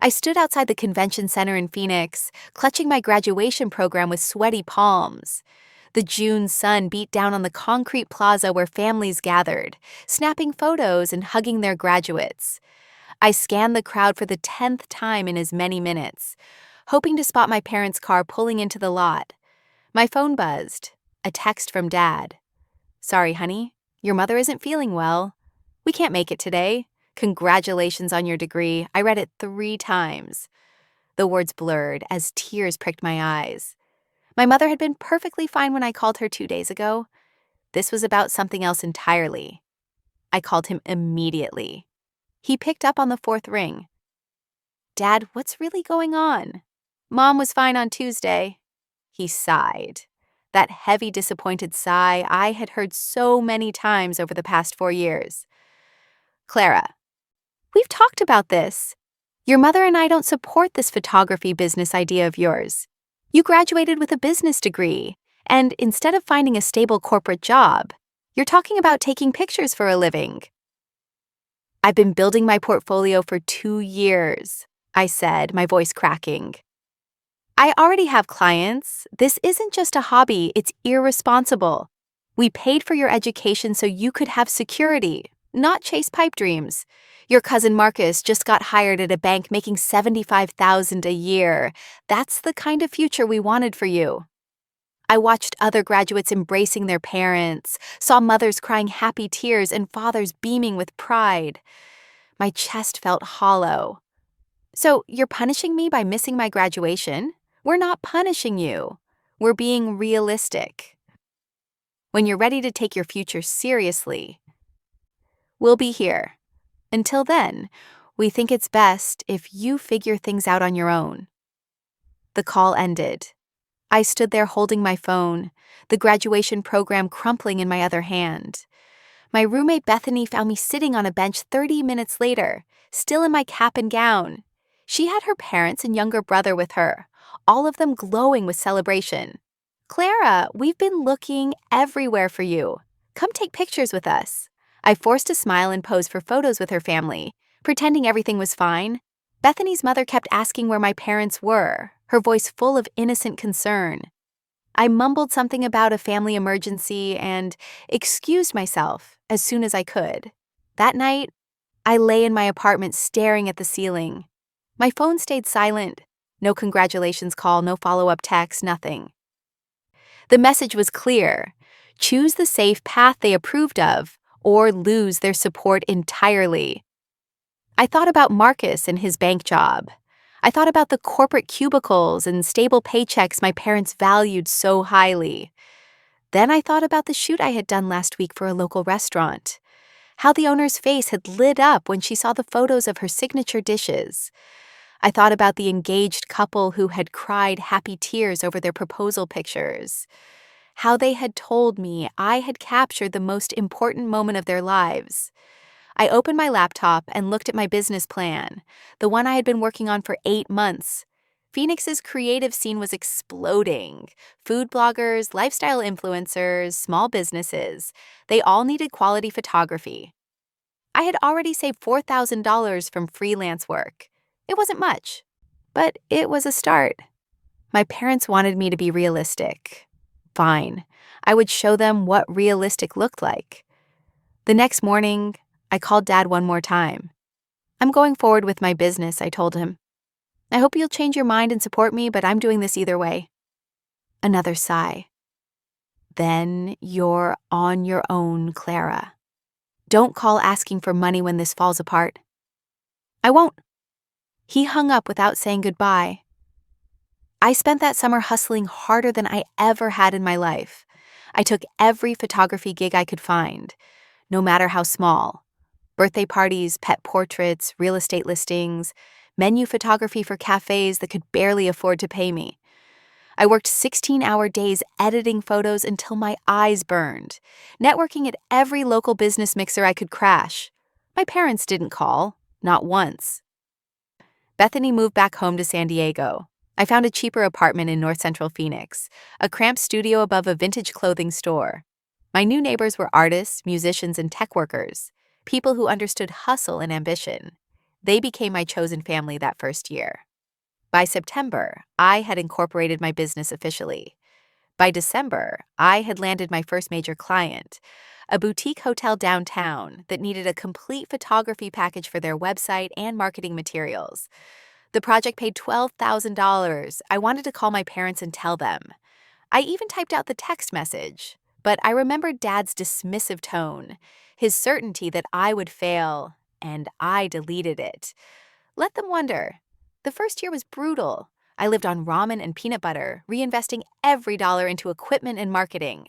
I stood outside the convention center in Phoenix, clutching my graduation program with sweaty palms. The June sun beat down on the concrete plaza where families gathered, snapping photos and hugging their graduates. I scanned the crowd for the 10th time in as many minutes, hoping to spot my parents' car pulling into the lot. My phone buzzed. A text from Dad. "Sorry, honey. Your mother isn't feeling well. We can't make it today. Congratulations on your degree." I read it 3 times. The words blurred as tears pricked my eyes. My mother had been perfectly fine when I called her 2 days ago. This was about something else entirely. I called him immediately. He picked up on the 4th ring. "Dad, what's really going on?" "Mom was fine on Tuesday." He sighed. That heavy, disappointed sigh I had heard so many times over the past 4 years. "Clara, we've talked about this. Your mother and I don't support this photography business idea of yours. You graduated with a business degree, and instead of finding a stable corporate job, you're talking about taking pictures for a living." "I've been building my portfolio for 2 years," I said, my voice cracking. "I already have clients. This isn't just a hobby, it's irresponsible. We paid for your education so you could have security, not chase pipe dreams. Your cousin Marcus just got hired at a bank making $75,000 a year. That's the kind of future we wanted for you." I watched other graduates embracing their parents, saw mothers crying happy tears and fathers beaming with pride. My chest felt hollow. "So you're punishing me by missing my graduation?" "We're not punishing you. We're being realistic. When you're ready to take your future seriously, we'll be here. Until then, we think it's best if you figure things out on your own." The call ended. I stood there holding my phone, the graduation program crumpling in my other hand. My roommate Bethany found me sitting on a bench 30 minutes later, still in my cap and gown. She had her parents and younger brother with her, all of them glowing with celebration. "Clara, we've been looking everywhere for you. Come take pictures with us." I forced a smile and posed for photos with her family, pretending everything was fine. Bethany's mother kept asking where my parents were, her voice full of innocent concern. I mumbled something about a family emergency and excused myself as soon as I could. That night, I lay in my apartment staring at the ceiling. My phone stayed silent. No congratulations call, no follow-up text, nothing. The message was clear. Choose the safe path they approved of, or lose their support entirely. I thought about Marcus and his bank job. I thought about the corporate cubicles and stable paychecks my parents valued so highly. Then I thought about the shoot I had done last week for a local restaurant. How the owner's face had lit up when she saw the photos of her signature dishes. I thought about the engaged couple who had cried happy tears over their proposal pictures. How they had told me I had captured the most important moment of their lives. I opened my laptop and looked at my business plan, the one I had been working on for 8 months. Phoenix's creative scene was exploding. Food bloggers, lifestyle influencers, small businesses, they all needed quality photography. I had already saved $4,000 from freelance work. It wasn't much, but it was a start. My parents wanted me to be realistic. Fine, I would show them what realistic looked like. The next morning, I called Dad one more time. "I'm going forward with my business," I told him. "I hope you'll change your mind and support me, but I'm doing this either way." Another sigh. "Then you're on your own, Clara. Don't call asking for money when this falls apart." "I won't." He hung up without saying goodbye. I spent that summer hustling harder than I ever had in my life. I took every photography gig I could find, no matter how small. Birthday parties, pet portraits, real estate listings, menu photography for cafes that could barely afford to pay me. I worked 16-hour days editing photos until my eyes burned, networking at every local business mixer I could crash. My parents didn't call, not once. Bethany moved back home to San Diego. I found a cheaper apartment in North Central Phoenix, a cramped studio above a vintage clothing store. My new neighbors were artists, musicians, and tech workers, people who understood hustle and ambition. They became my chosen family that first year. By September, I had incorporated my business officially. By December, I had landed my first major client, a boutique hotel downtown that needed a complete photography package for their website and marketing materials. The project paid $12,000. I wanted to call my parents and tell them. I even typed out the text message, but I remembered Dad's dismissive tone, his certainty that I would fail, and I deleted it. Let them wonder. The first year was brutal. I lived on ramen and peanut butter, reinvesting every dollar into equipment and marketing.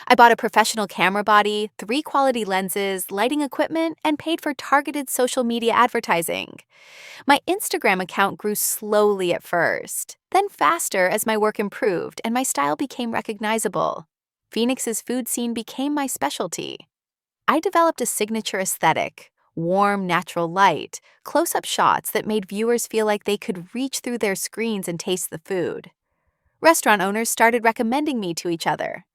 I bought a professional camera body, 3 quality lenses, lighting equipment, and paid for targeted social media advertising. My Instagram account grew slowly at first, then faster as my work improved and my style became recognizable. Phoenix's food scene became my specialty. I developed a signature aesthetic, warm, natural light, close-up shots that made viewers feel like they could reach through their screens and taste the food. Restaurant owners started recommending me to each other.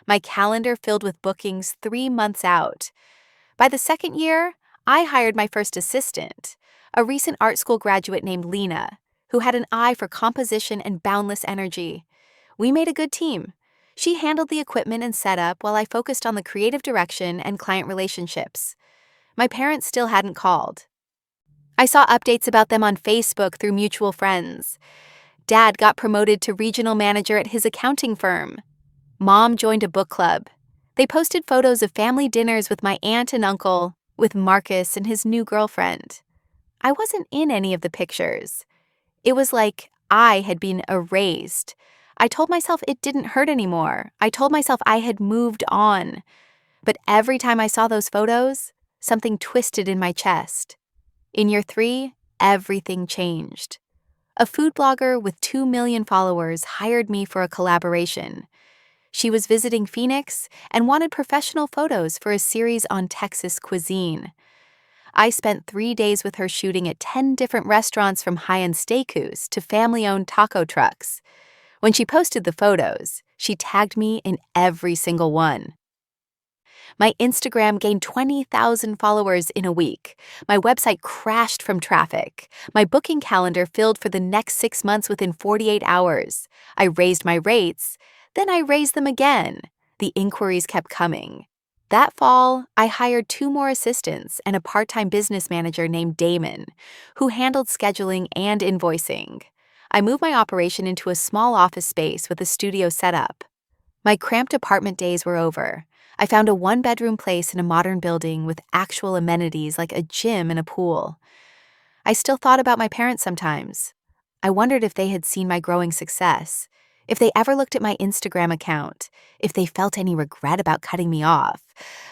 My calendar filled with bookings 3 months out. By the second year, I hired my first assistant, a recent art school graduate named Lena, who had an eye for composition and boundless energy. We made a good team. She handled the equipment and setup while I focused on the creative direction and client relationships. My parents still hadn't called. I saw updates about them on Facebook through mutual friends. Dad got promoted to regional manager at his accounting firm. Mom joined a book club. They posted photos of family dinners with my aunt and uncle, with Marcus and his new girlfriend. I wasn't in any of the pictures. It was like I had been erased. I told myself it didn't hurt anymore. I told myself I had moved on. But every time I saw those photos, something twisted in my chest. In year 3, everything changed. A food blogger with 2 million followers hired me for a collaboration. She was visiting Phoenix and wanted professional photos for a series on Texas cuisine. I spent 3 days with her shooting at 10 different restaurants from high-end steakhouse to family-owned taco trucks. When she posted the photos, she tagged me in every single one. My Instagram gained 20,000 followers in a week. My website crashed from traffic. My booking calendar filled for the next 6 months within 48 hours. I raised my rates, then I raised them again. The inquiries kept coming. That fall, I hired 2 more assistants and a part-time business manager named Damon, who handled scheduling and invoicing. I moved my operation into a small office space with a studio setup. My cramped apartment days were over. I found a 1-bedroom place in a modern building with actual amenities like a gym and a pool. I still thought about my parents sometimes. I wondered if they had seen my growing success, if they ever looked at my Instagram account, if they felt any regret about cutting me off.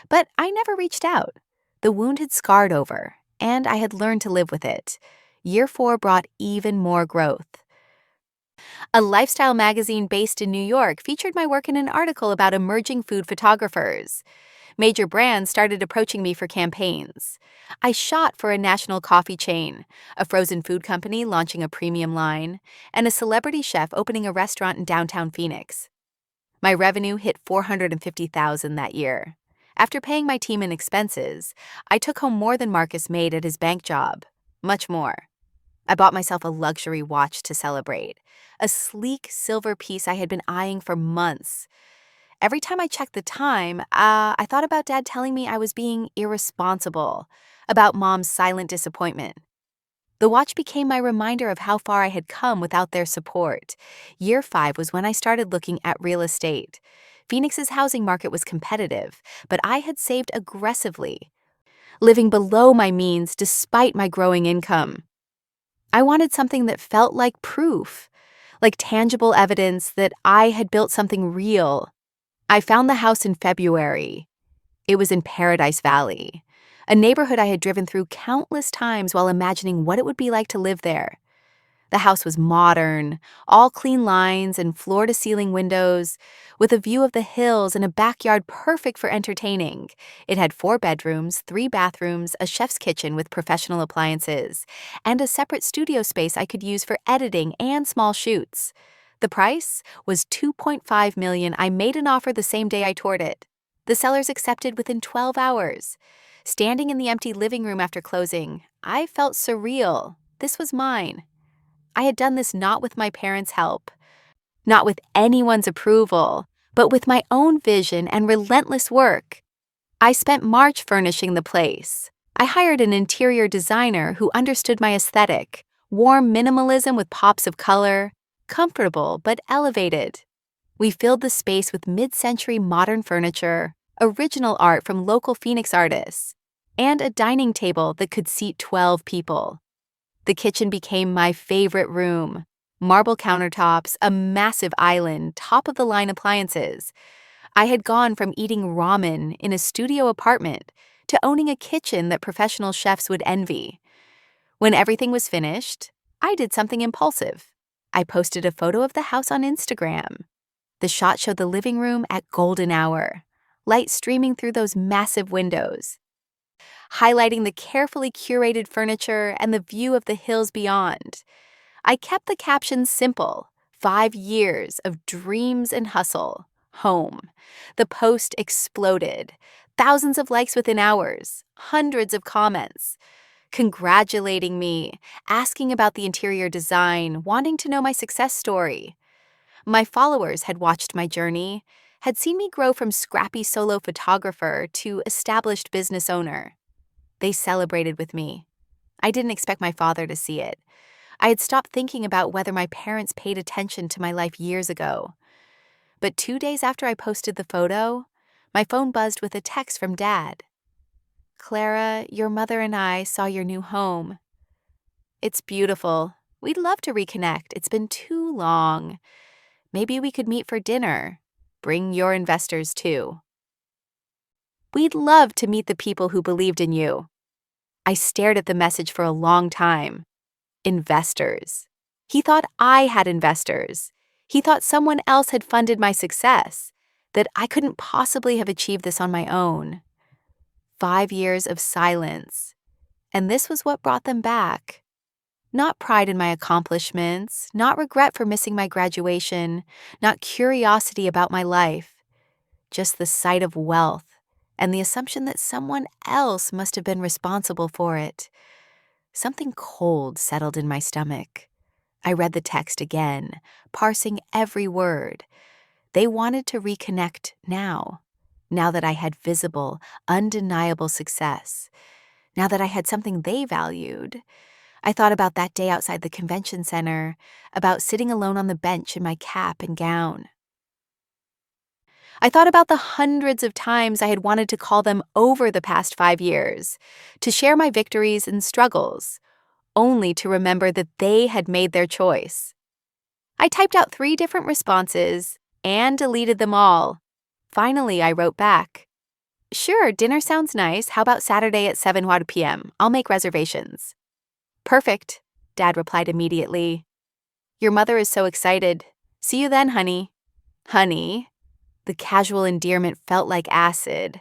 But I never reached out. The wound had scarred over, and I had learned to live with it. Year 4 brought even more growth. A lifestyle magazine based in New York featured my work in an article about emerging food photographers. Major brands started approaching me for campaigns. I shot for a national coffee chain, a frozen food company launching a premium line, and a celebrity chef opening a restaurant in downtown Phoenix. My revenue hit $450,000 that year. After paying my team and expenses, I took home more than Marcus made at his bank job. Much more. I bought myself a luxury watch to celebrate, a sleek silver piece I had been eyeing for months. Every time I checked the time, I thought about Dad telling me I was being irresponsible, about Mom's silent disappointment. The watch became my reminder of how far I had come without their support. Year 5 was when I started looking at real estate. Phoenix's housing market was competitive, but I had saved aggressively, living below my means despite my growing income. I wanted something that felt like proof, like tangible evidence that I had built something real. I found the house in February. It was in Paradise Valley, a neighborhood I had driven through countless times while imagining what it would be like to live there. The house was modern, all clean lines and floor-to-ceiling windows, with a view of the hills and a backyard perfect for entertaining. It had 4 bedrooms, 3 bathrooms, a chef's kitchen with professional appliances, and a separate studio space I could use for editing and small shoots. The price was $2.5 million. I made an offer the same day I toured it. The sellers accepted within 12 hours. Standing in the empty living room after closing, I felt surreal. This was mine. I had done this not with my parents' help, not with anyone's approval, but with my own vision and relentless work. I spent March furnishing the place. I hired an interior designer who understood my aesthetic, warm minimalism with pops of color, comfortable but elevated. We filled the space with mid-century modern furniture, original art from local Phoenix artists, and a dining table that could seat 12 people. The kitchen became my favorite room. Marble countertops, a massive island, top-of-the-line appliances. I had gone from eating ramen in a studio apartment to owning a kitchen that professional chefs would envy. When everything was finished, I did something impulsive. I posted a photo of the house on Instagram. The shot showed the living room at golden hour, light streaming through those massive windows, highlighting the carefully curated furniture and the view of the hills beyond. I kept the caption simple: 5 years of dreams and hustle. Home. The post exploded. Thousands of likes within hours, hundreds of comments, congratulating me, asking about the interior design, wanting to know my success story. My followers had watched my journey, had seen me grow from scrappy solo photographer to established business owner. They celebrated with me. I didn't expect my father to see it. I had stopped thinking about whether my parents paid attention to my life years ago. But 2 days after I posted the photo, my phone buzzed with a text from Dad. "Clara, your mother and I saw your new home. It's beautiful. We'd love to reconnect. It's been too long. Maybe we could meet for dinner. Bring your investors too. We'd love to meet the people who believed in you." I stared at the message for a long time. Investors. He thought I had investors. He thought someone else had funded my success, that I couldn't possibly have achieved this on my own. 5 years of silence. And this was what brought them back. Not pride in my accomplishments, not regret for missing my graduation, not curiosity about my life, just the sight of wealth and the assumption that someone else must have been responsible for it. Something cold settled in my stomach. I read the text again, parsing every word. They wanted to reconnect now that I had visible, undeniable success, now that I had something they valued. I thought about that day outside the convention center, about sitting alone on the bench in my cap and gown. I thought about the hundreds of times I had wanted to call them over the past 5 years, to share my victories and struggles, only to remember that they had made their choice. I typed out 3 different responses and deleted them all. Finally, I wrote back, "Sure, dinner sounds nice. How about Saturday at 7 p.m.? I'll make reservations." "Perfect," Dad replied immediately. "Your mother is so excited. See you then, honey." Honey. The casual endearment felt like acid.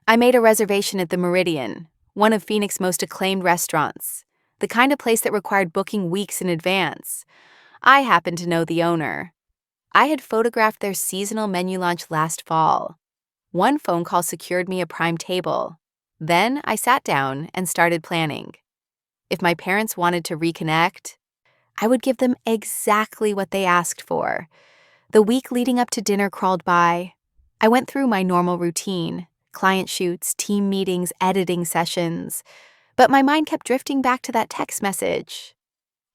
I made a reservation at the Meridian, one of Phoenix's most acclaimed restaurants, the kind of place that required booking weeks in advance. I happened to know the owner. I had photographed their seasonal menu launch last fall. One phone call secured me a prime table. Then I sat down and started planning. If my parents wanted to reconnect, I would give them exactly what they asked for. The week leading up to dinner crawled by. I went through my normal routine, client shoots, team meetings, editing sessions, but my mind kept drifting back to that text message.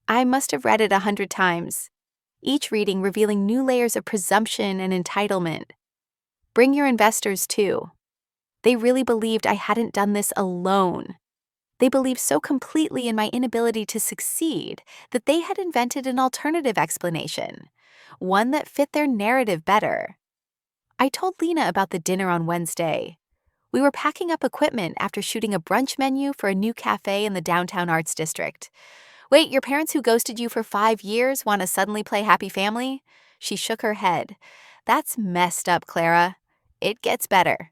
I must have read it 100 times, each reading revealing new layers of presumption and entitlement. Bring your investors too. They really believed I hadn't done this alone. They believed so completely in my inability to succeed that they had invented an alternative explanation, one that fit their narrative better. I told Lena about the dinner on Wednesday. We were packing up equipment after shooting a brunch menu for a new cafe in the downtown arts district. "Wait, your parents who ghosted you for 5 years want to suddenly play happy family?" She shook her head. "That's messed up, Clara. It gets better."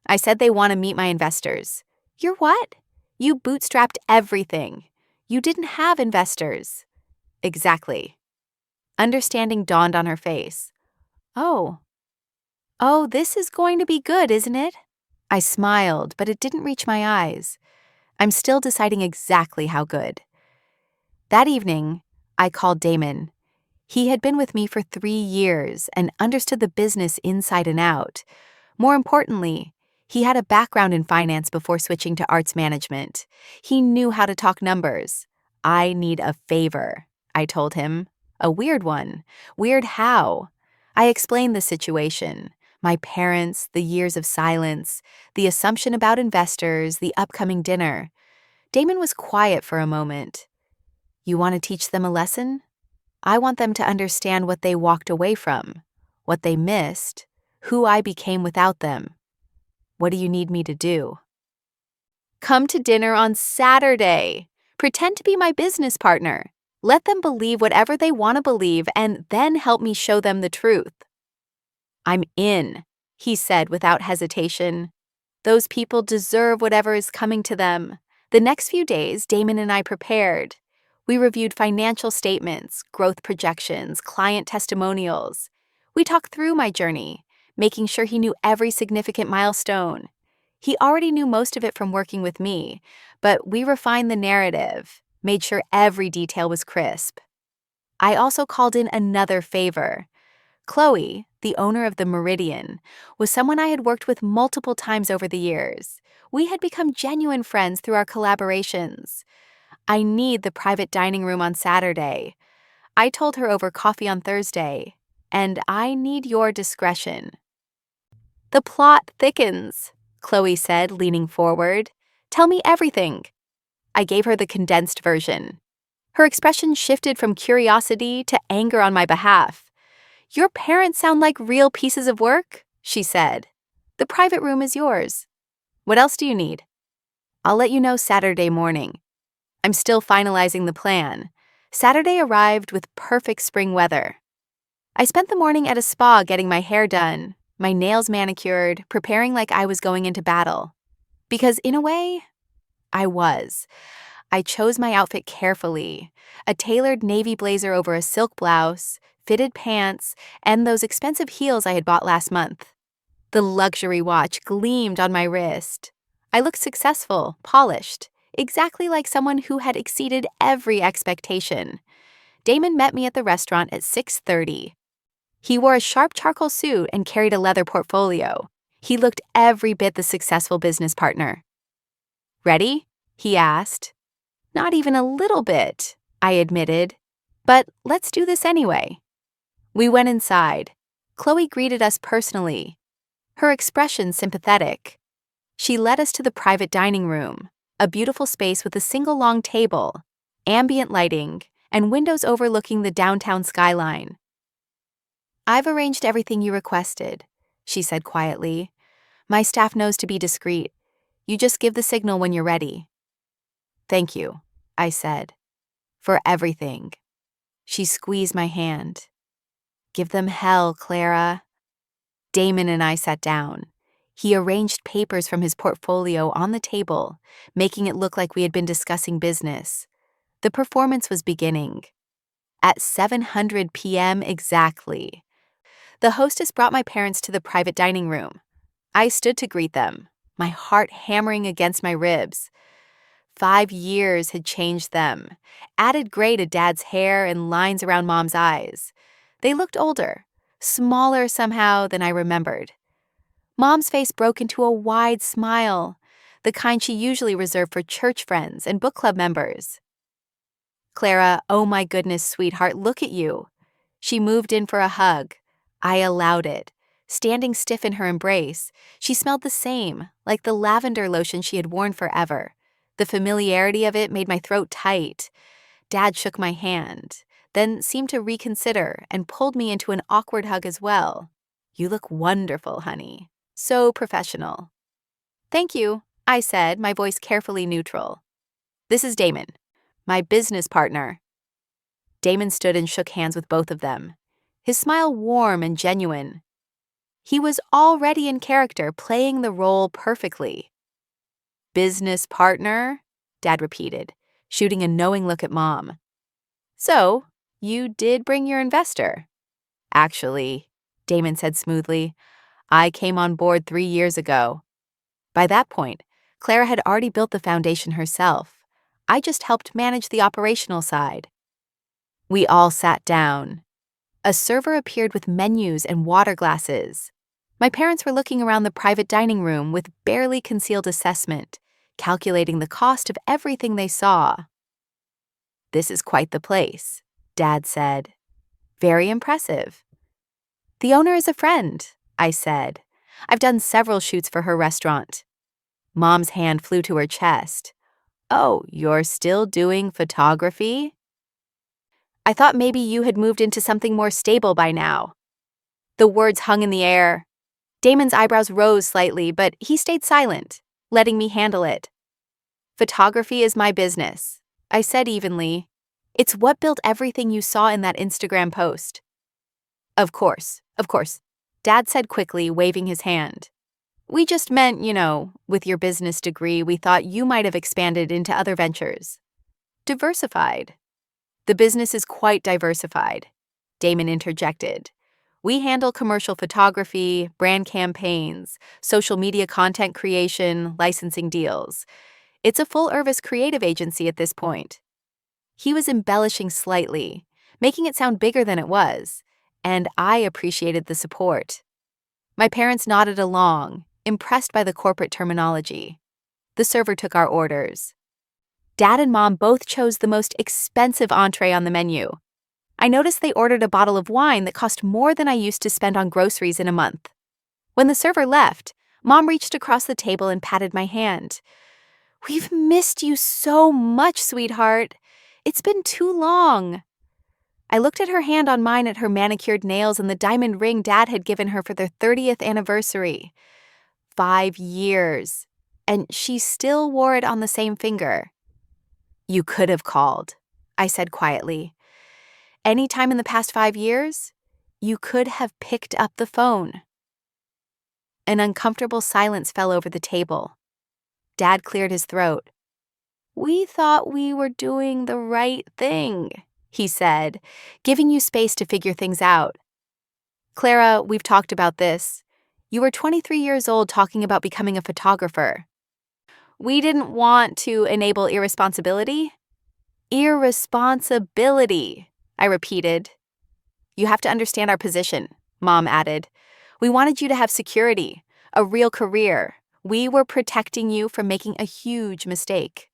I said they want to meet my investors. "You're what? You bootstrapped everything. You didn't have investors." "Exactly." Understanding dawned on her face. Oh, this is going to be good, isn't it?" I smiled, but it didn't reach my eyes. I'm still deciding exactly how good. That evening, I called Damon. He had been with me for 3 years and understood the business inside and out. More importantly, he had a background in finance before switching to arts management. He knew how to talk numbers. I need a favor, I told him. A weird one. Weird how? I explained the situation. My parents, the years of silence, the assumption about investors, the upcoming dinner. Damon was quiet for a moment. You want to teach them a lesson? I want them to understand what they walked away from, what they missed, who I became without them. What do you need me to do? Come to dinner on Saturday. Pretend to be my business partner. Let them believe whatever they want to believe and then help me show them the truth. I'm in, he said without hesitation. Those people deserve whatever is coming to them. The next few days, Damon and I prepared. We reviewed financial statements, growth projections, client testimonials. We talked through my journey, making sure he knew every significant milestone. He already knew most of it from working with me, but we refined the narrative, made sure every detail was crisp. I also called in another favor. Chloe, the owner of the Meridian, was someone I had worked with multiple times over the years. We had become genuine friends through our collaborations. I need the private dining room on Saturday. I told her over coffee on Thursday, and I need your discretion. The plot thickens, Chloe said, leaning forward. Tell me everything. I gave her the condensed version. Her expression shifted from curiosity to anger on my behalf. Your parents sound like real pieces of work, she said. The private room is yours. What else do you need? I'll let you know Saturday morning. I'm still finalizing the plan. Saturday arrived with perfect spring weather. I spent the morning at a spa getting my hair done, my nails manicured, preparing like I was going into battle. Because in a way, I was. I chose my outfit carefully. A tailored navy blazer over a silk blouse, fitted pants, and those expensive heels I had bought last month. The luxury watch gleamed on my wrist. I looked successful, polished, exactly like someone who had exceeded every expectation. Damon met me at the restaurant at 6:30. He wore a sharp charcoal suit and carried a leather portfolio. He looked every bit the successful business partner. Ready? He asked. Not even a little bit, I admitted. But let's do this anyway. We went inside. Chloe greeted us personally, her expression sympathetic. She led us to the private dining room, a beautiful space with a single long table, ambient lighting, and windows overlooking the downtown skyline. I've arranged everything you requested, she said quietly. My staff knows to be discreet. You just give the signal when you're ready. Thank you, I said, for everything. She squeezed my hand. Give them hell, Clara. Damon and I sat down. He arranged papers from his portfolio on the table, making it look like we had been discussing business. The performance was beginning. At 7:00 p.m. exactly. The hostess brought my parents to the private dining room. I stood to greet them, my heart hammering against my ribs. 5 years had changed them, added gray to Dad's hair and lines around Mom's eyes. They looked older, smaller somehow than I remembered. Mom's face broke into a wide smile, the kind she usually reserved for church friends and book club members. Clara, oh my goodness, sweetheart, look at you. She moved in for a hug. I allowed it. Standing stiff in her embrace, she smelled the same, like the lavender lotion she had worn forever. The familiarity of it made my throat tight. Dad shook my hand, then seemed to reconsider and pulled me into an awkward hug as well. You look wonderful, honey. So professional. Thank you, I said, my voice carefully neutral. This is Damon, my business partner. Damon stood and shook hands with both of them, his smile warm and genuine. He was already in character, playing the role perfectly. Business partner? Dad repeated, shooting a knowing look at Mom. So, you did bring your investor? Actually, Damon said smoothly, I came on board 3 years ago. By that point, Clara had already built the foundation herself. I just helped manage the operational side. We all sat down. A server appeared with menus and water glasses. My parents were looking around the private dining room with barely concealed assessment, calculating the cost of everything they saw. "This is quite the place," Dad said. "Very impressive." "The owner is a friend," I said. "I've done several shoots for her restaurant." Mom's hand flew to her chest. "Oh, you're still doing photography? I thought maybe you had moved into something more stable by now." The words hung in the air. Damon's eyebrows rose slightly, but he stayed silent, letting me handle it. "Photography is my business," I said evenly. "It's what built everything you saw in that Instagram post." Of course, Dad said quickly, waving his hand. "We just meant, with your business degree, we thought you might have expanded into other ventures." "Diversified." "The business is quite diversified," Damon interjected. "We handle commercial photography, brand campaigns, social media content creation, licensing deals. It's a full-service creative agency at this point." He was embellishing slightly, making it sound bigger than it was, and I appreciated the support. My parents nodded along, impressed by the corporate terminology. The server took our orders. Dad and Mom both chose the most expensive entree on the menu. I noticed they ordered a bottle of wine that cost more than I used to spend on groceries in a month. When the server left, Mom reached across the table and patted my hand. "We've missed you so much, sweetheart. It's been too long." I looked at her hand on mine at her manicured nails and the diamond ring Dad had given her for their 30th anniversary. 5 years. And she still wore it on the same finger. "You could have called," I said quietly. "Any time in the past 5 years, you could have picked up the phone." An uncomfortable silence fell over the table. Dad cleared his throat. "We thought we were doing the right thing," he said, "giving you space to figure things out. Clara, we've talked about this. You were 23 years old talking about becoming a photographer. We didn't want to enable irresponsibility." "Irresponsibility," I repeated. "You have to understand our position," Mom added. "We wanted you to have security, a real career. We were protecting you from making a huge mistake."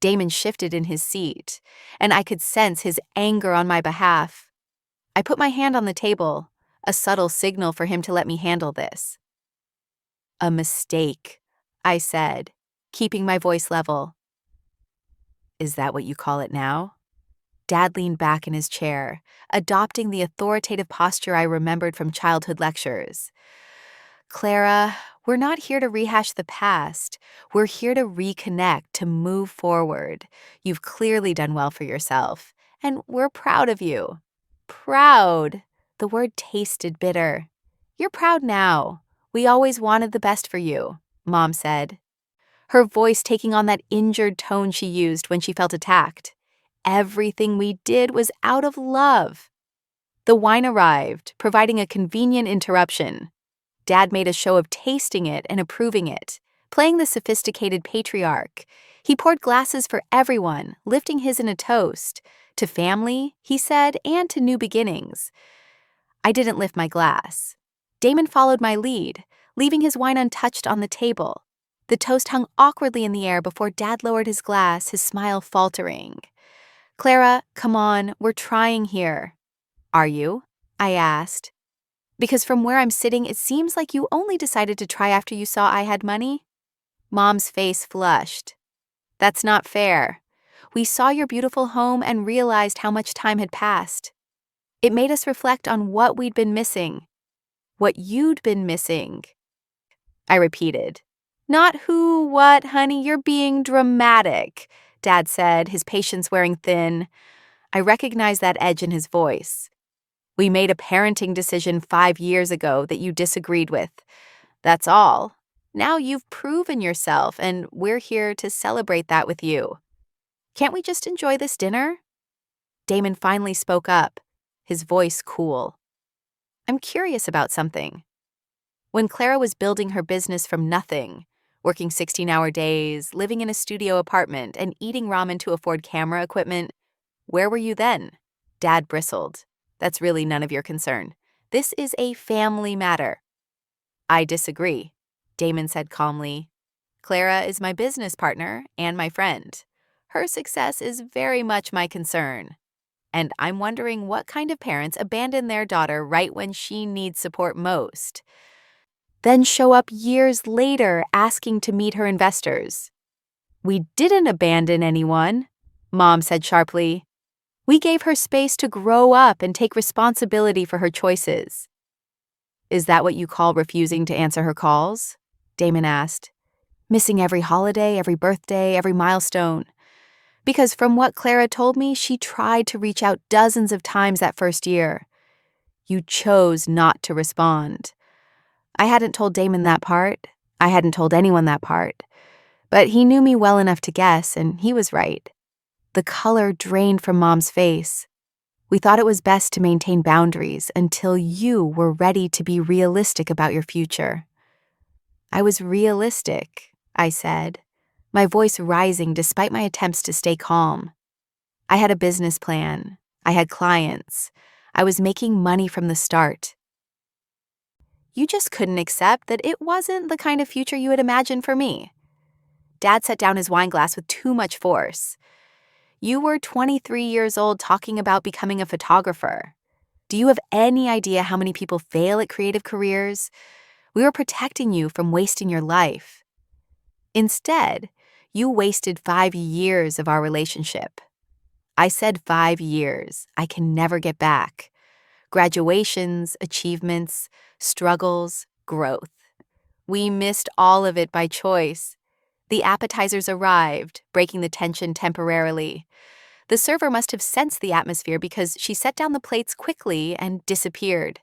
Damon shifted in his seat, and I could sense his anger on my behalf. I put my hand on the table, a subtle signal for him to let me handle this. "A mistake," I said, keeping my voice level. "Is that what you call it now?" Dad leaned back in his chair, adopting the authoritative posture I remembered from childhood lectures. "Clara, we're not here to rehash the past. We're here to reconnect, to move forward. You've clearly done well for yourself, and we're proud of you." "Proud." The word tasted bitter. "You're proud now. We always wanted the best for you," Mom said, her voice taking on that injured tone she used when she felt attacked. "Everything we did was out of love." The wine arrived, providing a convenient interruption. Dad made a show of tasting it and approving it, playing the sophisticated patriarch. He poured glasses for everyone, lifting his in a toast. "To family," he said, "and to new beginnings." I didn't lift my glass. Damon followed my lead, leaving his wine untouched on the table. The toast hung awkwardly in the air before Dad lowered his glass, his smile faltering. "Clara, come on, we're trying here." "Are you?" I asked. "Because from where I'm sitting, it seems like you only decided to try after you saw I had money." Mom's face flushed. "That's not fair. We saw your beautiful home and realized how much time had passed. It made us reflect on what we'd been missing. What you'd been missing." I repeated. "Not who, what, honey, you're being dramatic," Dad said, his patience wearing thin. I recognized that edge in his voice. "We made a parenting decision 5 years ago that you disagreed with. That's all. Now you've proven yourself, and we're here to celebrate that with you. Can't we just enjoy this dinner?" Damon finally spoke up, his voice cool. "I'm curious about something. When Clara was building her business from nothing, Working 16-hour days, living in a studio apartment, and eating ramen to afford camera equipment. Where were you then? Dad bristled. That's really none of your concern. This is a family matter. I disagree, Damon said calmly. Clara is my business partner and my friend. Her success is very much my concern. And I'm wondering what kind of parents abandon their daughter right when she needs support most, then show up years later asking to meet her investors. We didn't abandon anyone, Mom said sharply. We gave her space to grow up and take responsibility for her choices. Is that what you call refusing to answer her calls? Damon asked. Missing every holiday, every birthday, every milestone. Because from what Clara told me, she tried to reach out dozens of times that first year. You chose not to respond. I hadn't told Damon that part. I hadn't told anyone that part. But he knew me well enough to guess, and he was right. The color drained from Mom's face. We thought it was best to maintain boundaries until you were ready to be realistic about your future. I was realistic, I said, my voice rising despite my attempts to stay calm. I had a business plan. I had clients. I was making money from the start. You just couldn't accept that it wasn't the kind of future you had imagined for me. Dad set down his wine glass with too much force. You were 23 years old talking about becoming a photographer. Do you have any idea how many people fail at creative careers? We were protecting you from wasting your life. Instead, you wasted 5 years of our relationship. I said 5 years. I can never get back. Graduations, achievements, struggles, growth. We missed all of it by choice. The appetizers arrived, breaking the tension temporarily. The server must have sensed the atmosphere because she set down the plates quickly and disappeared.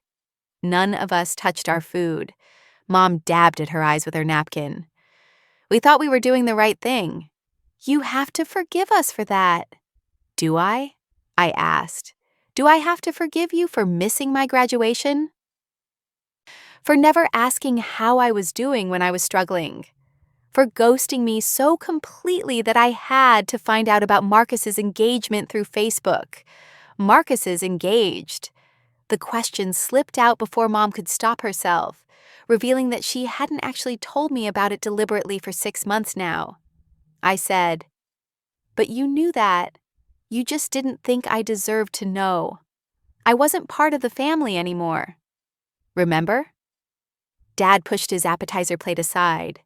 None of us touched our food. Mom dabbed at her eyes with her napkin. We thought we were doing the right thing. You have to forgive us for that. Do I? I asked. Do I have to forgive you for missing my graduation? For never asking how I was doing when I was struggling? For ghosting me so completely that I had to find out about Marcus's engagement through Facebook? Marcus is engaged. The question slipped out before Mom could stop herself, revealing that she hadn't actually told me about it deliberately for 6 months now. I said, but you knew that. You just didn't think I deserved to know. I wasn't part of the family anymore. Remember? Dad pushed his appetizer plate aside.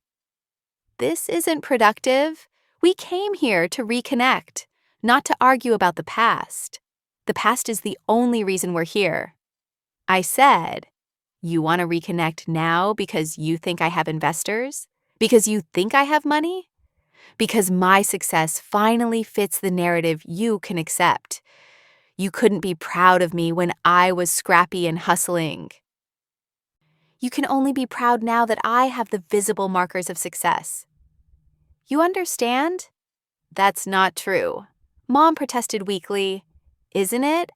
This isn't productive. We came here to reconnect, not to argue about the past. The past is the only reason we're here. I said, you want to reconnect now because you think I have investors? Because you think I have money? Because my success finally fits the narrative you can accept. You couldn't be proud of me when I was scrappy and hustling. You can only be proud now that I have the visible markers of success. You understand? That's not true. Mom protested weakly. Isn't it?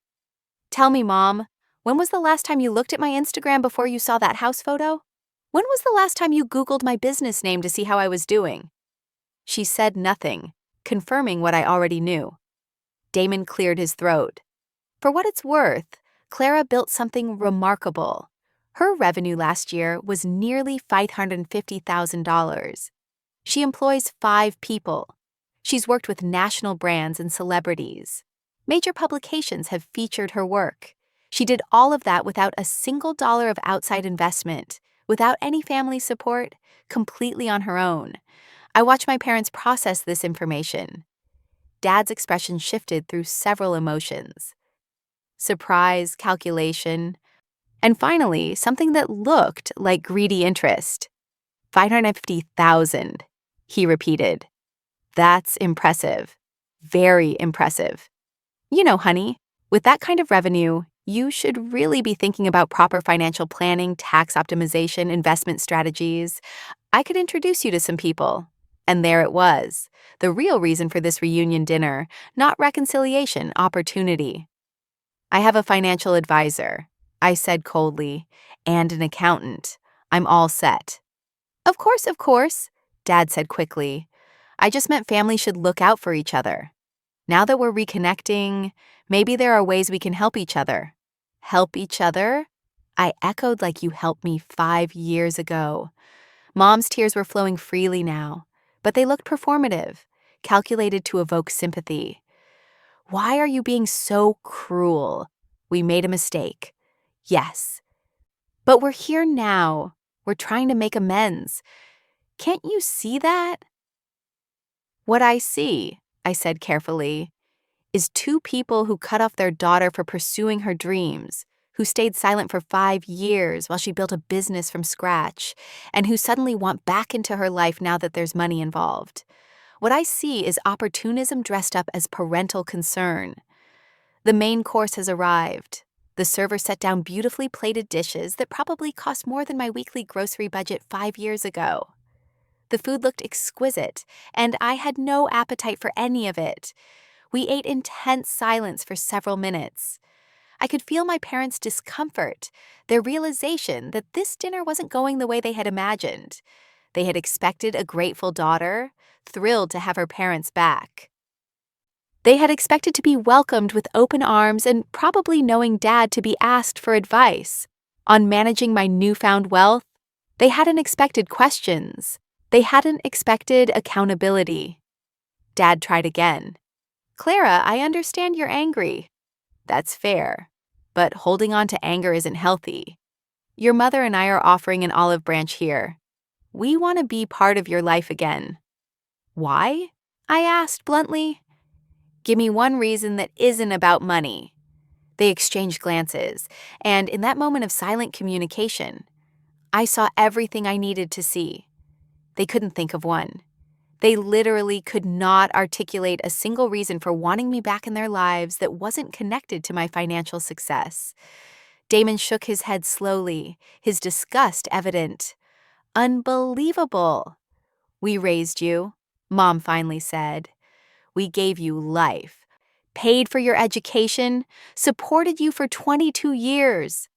Tell me, Mom, when was the last time you looked at my Instagram before you saw that house photo? When was the last time you Googled my business name to see how I was doing? She said nothing, confirming what I already knew. Damon cleared his throat. For what it's worth, Clara built something remarkable. Her revenue last year was nearly $550,000. She employs 5 people. She's worked with national brands and celebrities. Major publications have featured her work. She did all of that without a single dollar of outside investment, without any family support, completely on her own. I watched my parents process this information. Dad's expression shifted through several emotions. Surprise, calculation, and finally, something that looked like greedy interest. $550,000, he repeated. That's impressive. Very impressive. You know, honey, with that kind of revenue, you should really be thinking about proper financial planning, tax optimization, investment strategies. I could introduce you to some people. And there it was, the real reason for this reunion dinner, not reconciliation, opportunity. I have a financial advisor, I said coldly, and an accountant. I'm all set. Of course, Dad said quickly. I just meant families should look out for each other. Now that we're reconnecting, maybe there are ways we can help each other. Help each other? I echoed like you helped me 5 years ago. Mom's tears were flowing freely now, but they looked performative, calculated to evoke sympathy. Why are you being so cruel? We made a mistake. Yes. But we're here now. We're trying to make amends. Can't you see that? What I see, I said carefully, is two people who cut off their daughter for pursuing her dreams, who stayed silent for 5 years while she built a business from scratch, and who suddenly want back into her life now that there's money involved. What I see is opportunism dressed up as parental concern. The main course has arrived. The server set down beautifully plated dishes that probably cost more than my weekly grocery budget 5 years ago. The food looked exquisite, and I had no appetite for any of it. We ate in tense silence for several minutes. I could feel my parents' discomfort, their realization that this dinner wasn't going the way they had imagined. They had expected a grateful daughter, thrilled to have her parents back. They had expected to be welcomed with open arms and probably knowing Dad to be asked for advice. On managing my newfound wealth, they hadn't expected questions. They hadn't expected accountability. Dad tried again. Clara, I understand you're angry. That's fair, but holding on to anger isn't healthy. Your mother and I are offering an olive branch here. We want to be part of your life again. Why? I asked bluntly. Give me one reason that isn't about money. They exchanged glances, and in that moment of silent communication, I saw everything I needed to see. They couldn't think of one. They literally could not articulate a single reason for wanting me back in their lives that wasn't connected to my financial success. Damon shook his head slowly, his disgust evident. Unbelievable. We raised you, Mom finally said. We gave you life, paid for your education, supported you for 22 years.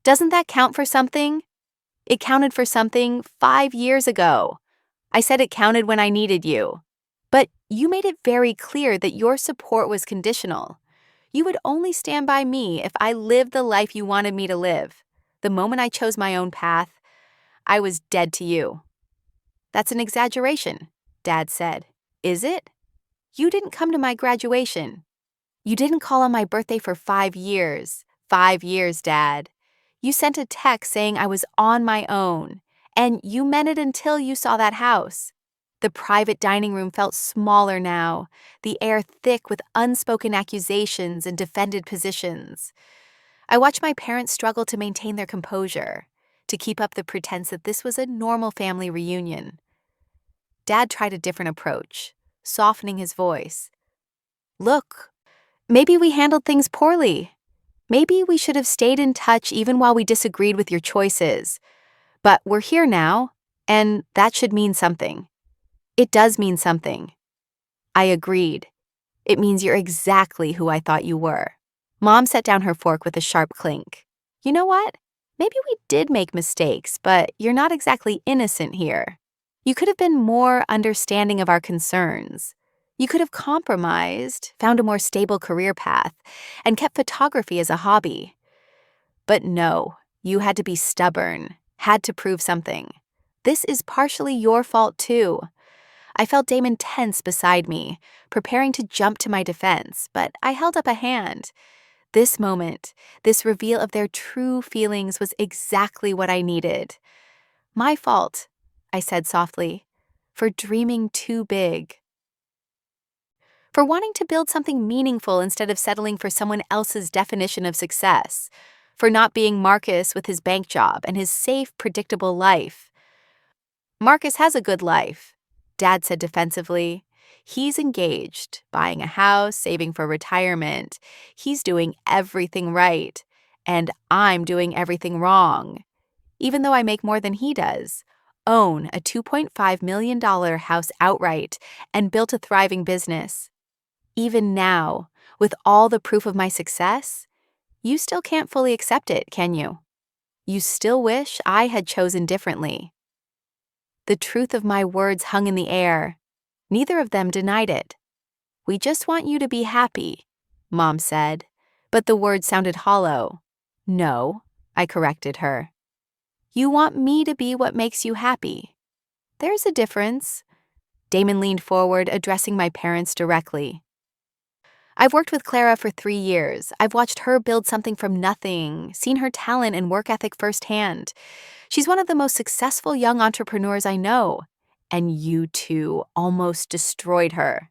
Doesn't that count for something? It counted for something 5 years ago. I said it counted when I needed you. But you made it very clear that your support was conditional. You would only stand by me if I lived the life you wanted me to live. The moment I chose my own path, I was dead to you. That's an exaggeration, Dad said. Is it? You didn't come to my graduation. You didn't call on my birthday for 5 years. 5 years, Dad. You sent a text saying I was on my own, and you meant it until you saw that house. The private dining room felt smaller now, the air thick with unspoken accusations and defended positions. I watched my parents struggle to maintain their composure, to keep up the pretense that this was a normal family reunion. Dad tried a different approach, softening his voice. Look, maybe we handled things poorly. Maybe we should have stayed in touch even while we disagreed with your choices. But we're here now, and that should mean something. It does mean something. I agreed. It means you're exactly who I thought you were. Mom set down her fork with a sharp clink. You know what? Maybe we did make mistakes, but you're not exactly innocent here. You could have been more understanding of our concerns. You could have compromised, found a more stable career path, and kept photography as a hobby. But no, you had to be stubborn, had to prove something. This is partially your fault too. I felt Damon tense beside me, preparing to jump to my defense, but I held up a hand. This moment, this reveal of their true feelings was exactly what I needed. My fault, I said softly, for dreaming too big. For wanting to build something meaningful instead of settling for someone else's definition of success. For not being Marcus with his bank job and his safe, predictable life. Marcus has a good life, Dad said defensively. He's engaged, buying a house, saving for retirement. He's doing everything right. And I'm doing everything wrong. Even though I make more than he does, own a $2.5 million house outright, and built a thriving business. Even now, with all the proof of my success, you still can't fully accept it, can you? You still wish I had chosen differently. The truth of my words hung in the air. Neither of them denied it. "We just want you to be happy," Mom said, but the words sounded hollow. "No," I corrected her. "You want me to be what makes you happy. There's a difference." Damon leaned forward, addressing my parents directly. "I've worked with Clara for 3 years. I've watched her build something from nothing, seen her talent and work ethic firsthand. She's one of the most successful young entrepreneurs I know. And you two almost destroyed her."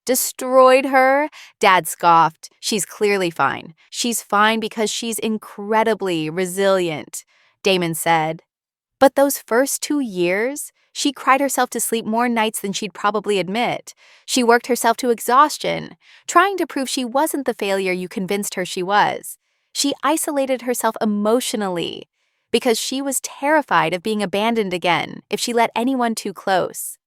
"Destroyed her?" Dad scoffed. "She's clearly fine. She's fine because she's incredibly resilient," Damon said. "But those first 2 years, she cried herself to sleep more nights than she'd probably admit. She worked herself to exhaustion, trying to prove she wasn't the failure you convinced her she was. She isolated herself emotionally because she was terrified of being abandoned again if she let anyone too close."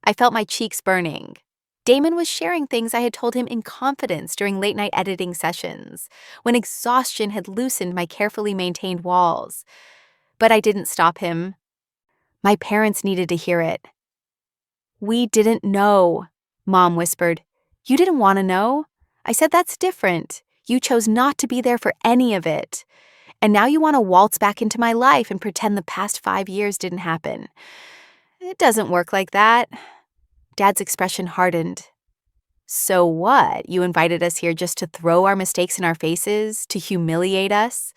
I felt my cheeks burning. Damon was sharing things I had told him in confidence during late-night editing sessions, when exhaustion had loosened my carefully maintained walls. But I didn't stop him. My parents needed to hear it. "We didn't know," Mom whispered. "You didn't want to know?" I said, "That's different. You chose not to be there for any of it. And now you want to waltz back into my life and pretend the past 5 years didn't happen. It doesn't work like that." Dad's expression hardened. "So what? You invited us here just to throw our mistakes in our faces, to humiliate us?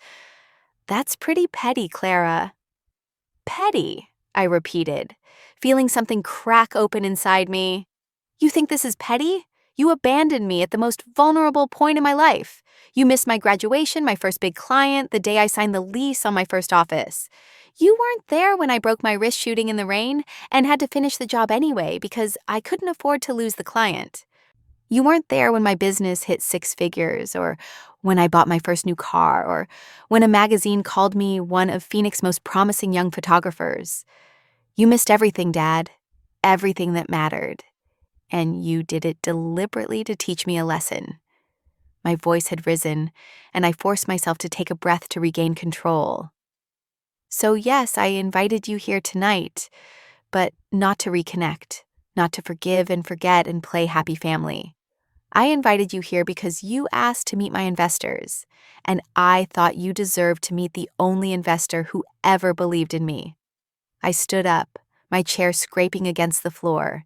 That's pretty petty, Clara." "Petty," I repeated, feeling something crack open inside me. "You think this is petty? You abandoned me at the most vulnerable point in my life. You missed my graduation, my first big client, the day I signed the lease on my first office. You weren't there when I broke my wrist shooting in the rain and had to finish the job anyway because I couldn't afford to lose the client. You weren't there when my business hit 6 figures, or when I bought my first new car, or when a magazine called me one of Phoenix's most promising young photographers. You missed everything, Dad. Everything that mattered. And you did it deliberately to teach me a lesson." My voice had risen, and I forced myself to take a breath to regain control. "So yes, I invited you here tonight, but not to reconnect, not to forgive and forget and play happy family. I invited you here because you asked to meet my investors, and I thought you deserved to meet the only investor who ever believed in me." I stood up, my chair scraping against the floor.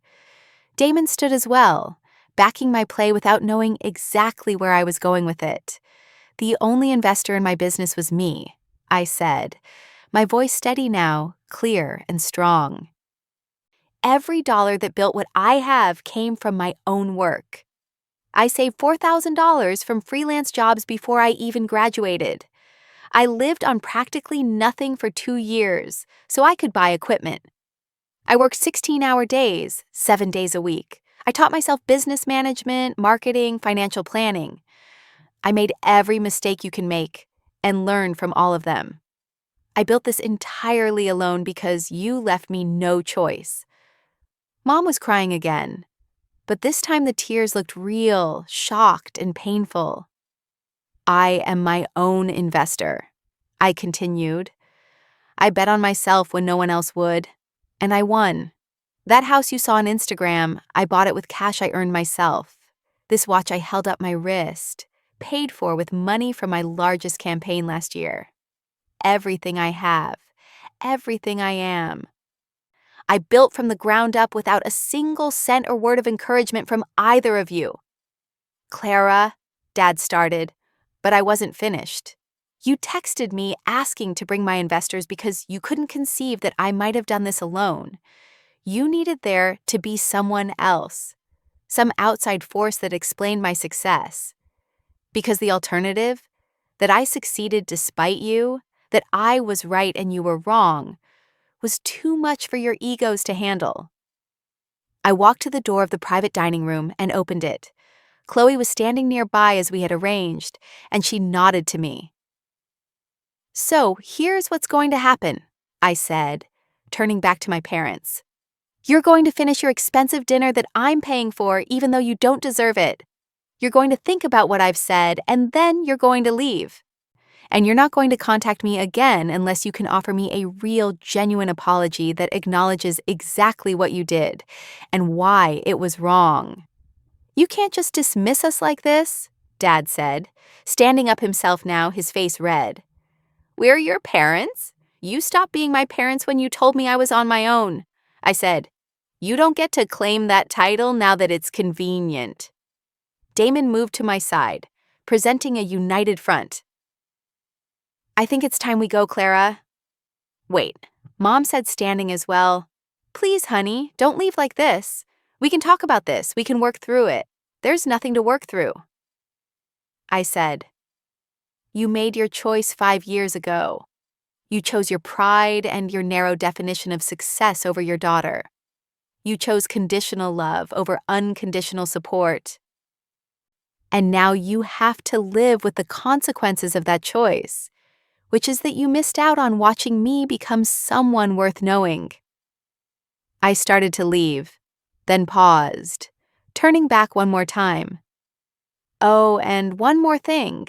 Damon stood as well, backing my play without knowing exactly where I was going with it. "The only investor in my business was me," I said, my voice steady now, clear and strong. "Every dollar that built what I have came from my own work. I saved $4,000 from freelance jobs before I even graduated. I lived on practically nothing for 2 years, so I could buy equipment. I worked 16-hour days, 7 days a week. I taught myself business management, marketing, financial planning. I made every mistake you can make and learned from all of them. I built this entirely alone because you left me no choice." Mom was crying again, but this time the tears looked real, shocked, and painful. "I am my own investor," I continued. "I bet on myself when no one else would, and I won. That house you saw on Instagram, I bought it with cash I earned myself. This watch I held up my wrist, paid for with money from my largest campaign last year. Everything I have, everything I am. I built from the ground up without a single cent or word of encouragement from either of you." "Clara," Dad started, but I wasn't finished. "You texted me asking to bring my investors because you couldn't conceive that I might have done this alone. You needed there to be someone else, some outside force that explained my success. Because the alternative, that I succeeded despite you, that I was right and you were wrong, was too much for your egos to handle." I walked to the door of the private dining room and opened it. Chloe was standing nearby as we had arranged, and she nodded to me. "So here's what's going to happen," I said, turning back to my parents. "You're going to finish your expensive dinner that I'm paying for even though you don't deserve it. You're going to think about what I've said, and then you're going to leave. And you're not going to contact me again unless you can offer me a real, genuine apology that acknowledges exactly what you did and why it was wrong. You can't just dismiss us like this, Dad said, standing up himself now, his face red. We're your parents. You stopped being my parents when you told me I was on my own. I said, you don't get to claim that title now that it's convenient. Damon moved to my side, presenting a united front. I think it's time we go, Clara. Wait, Mom said standing as well. Please, honey, don't leave like this. We can talk about this. We can work through it. There's nothing to work through. I said, you made your choice 5 years ago. You chose your pride and your narrow definition of success over your daughter. You chose conditional love over unconditional support. And now you have to live with the consequences of that choice, which is that you missed out on watching me become someone worth knowing. I started to leave, then paused, turning back one more time. Oh, and one more thing.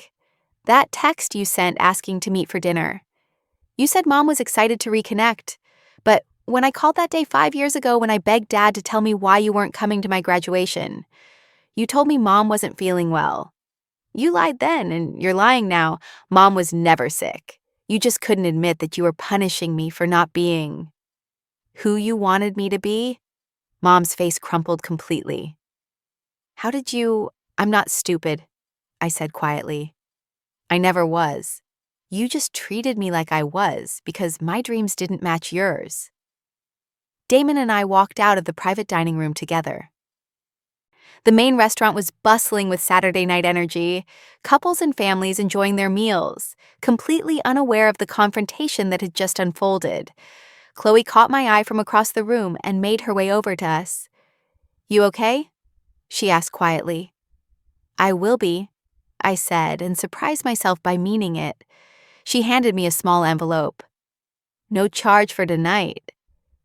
That text you sent asking to meet for dinner. You said Mom was excited to reconnect, but when I called that day 5 years ago when I begged Dad to tell me why you weren't coming to my graduation, you told me Mom wasn't feeling well. You lied then, and you're lying now. Mom was never sick. You just couldn't admit that you were punishing me for not being who you wanted me to be. Mom's face crumpled completely. How did you— I'm not stupid, I said quietly. I never was. You just treated me like I was because my dreams didn't match yours. Damon and I walked out of the private dining room together. The main restaurant was bustling with Saturday night energy, couples and families enjoying their meals, completely unaware of the confrontation that had just unfolded. Chloe caught my eye from across the room and made her way over to us. You okay? She asked quietly. I will be, I said, and surprised myself by meaning it. She handed me a small envelope. No charge for tonight.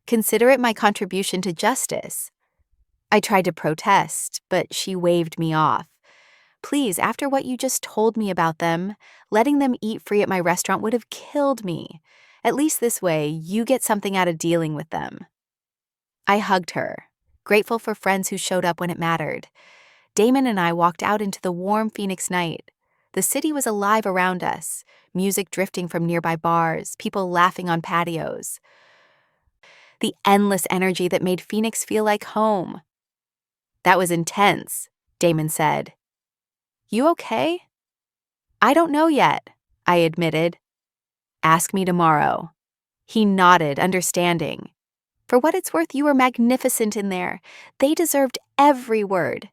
Consider it my contribution to justice. I tried to protest, but she waved me off. Please, after what you just told me about them, letting them eat free at my restaurant would have killed me. At least this way, you get something out of dealing with them. I hugged her, grateful for friends who showed up when it mattered. Damon and I walked out into the warm Phoenix night. The city was alive around us, music drifting from nearby bars, people laughing on patios. The endless energy that made Phoenix feel like home. That was intense, Damon said. You okay? I don't know yet, I admitted. Ask me tomorrow. He nodded, understanding. For what it's worth, you were magnificent in there. They deserved every word.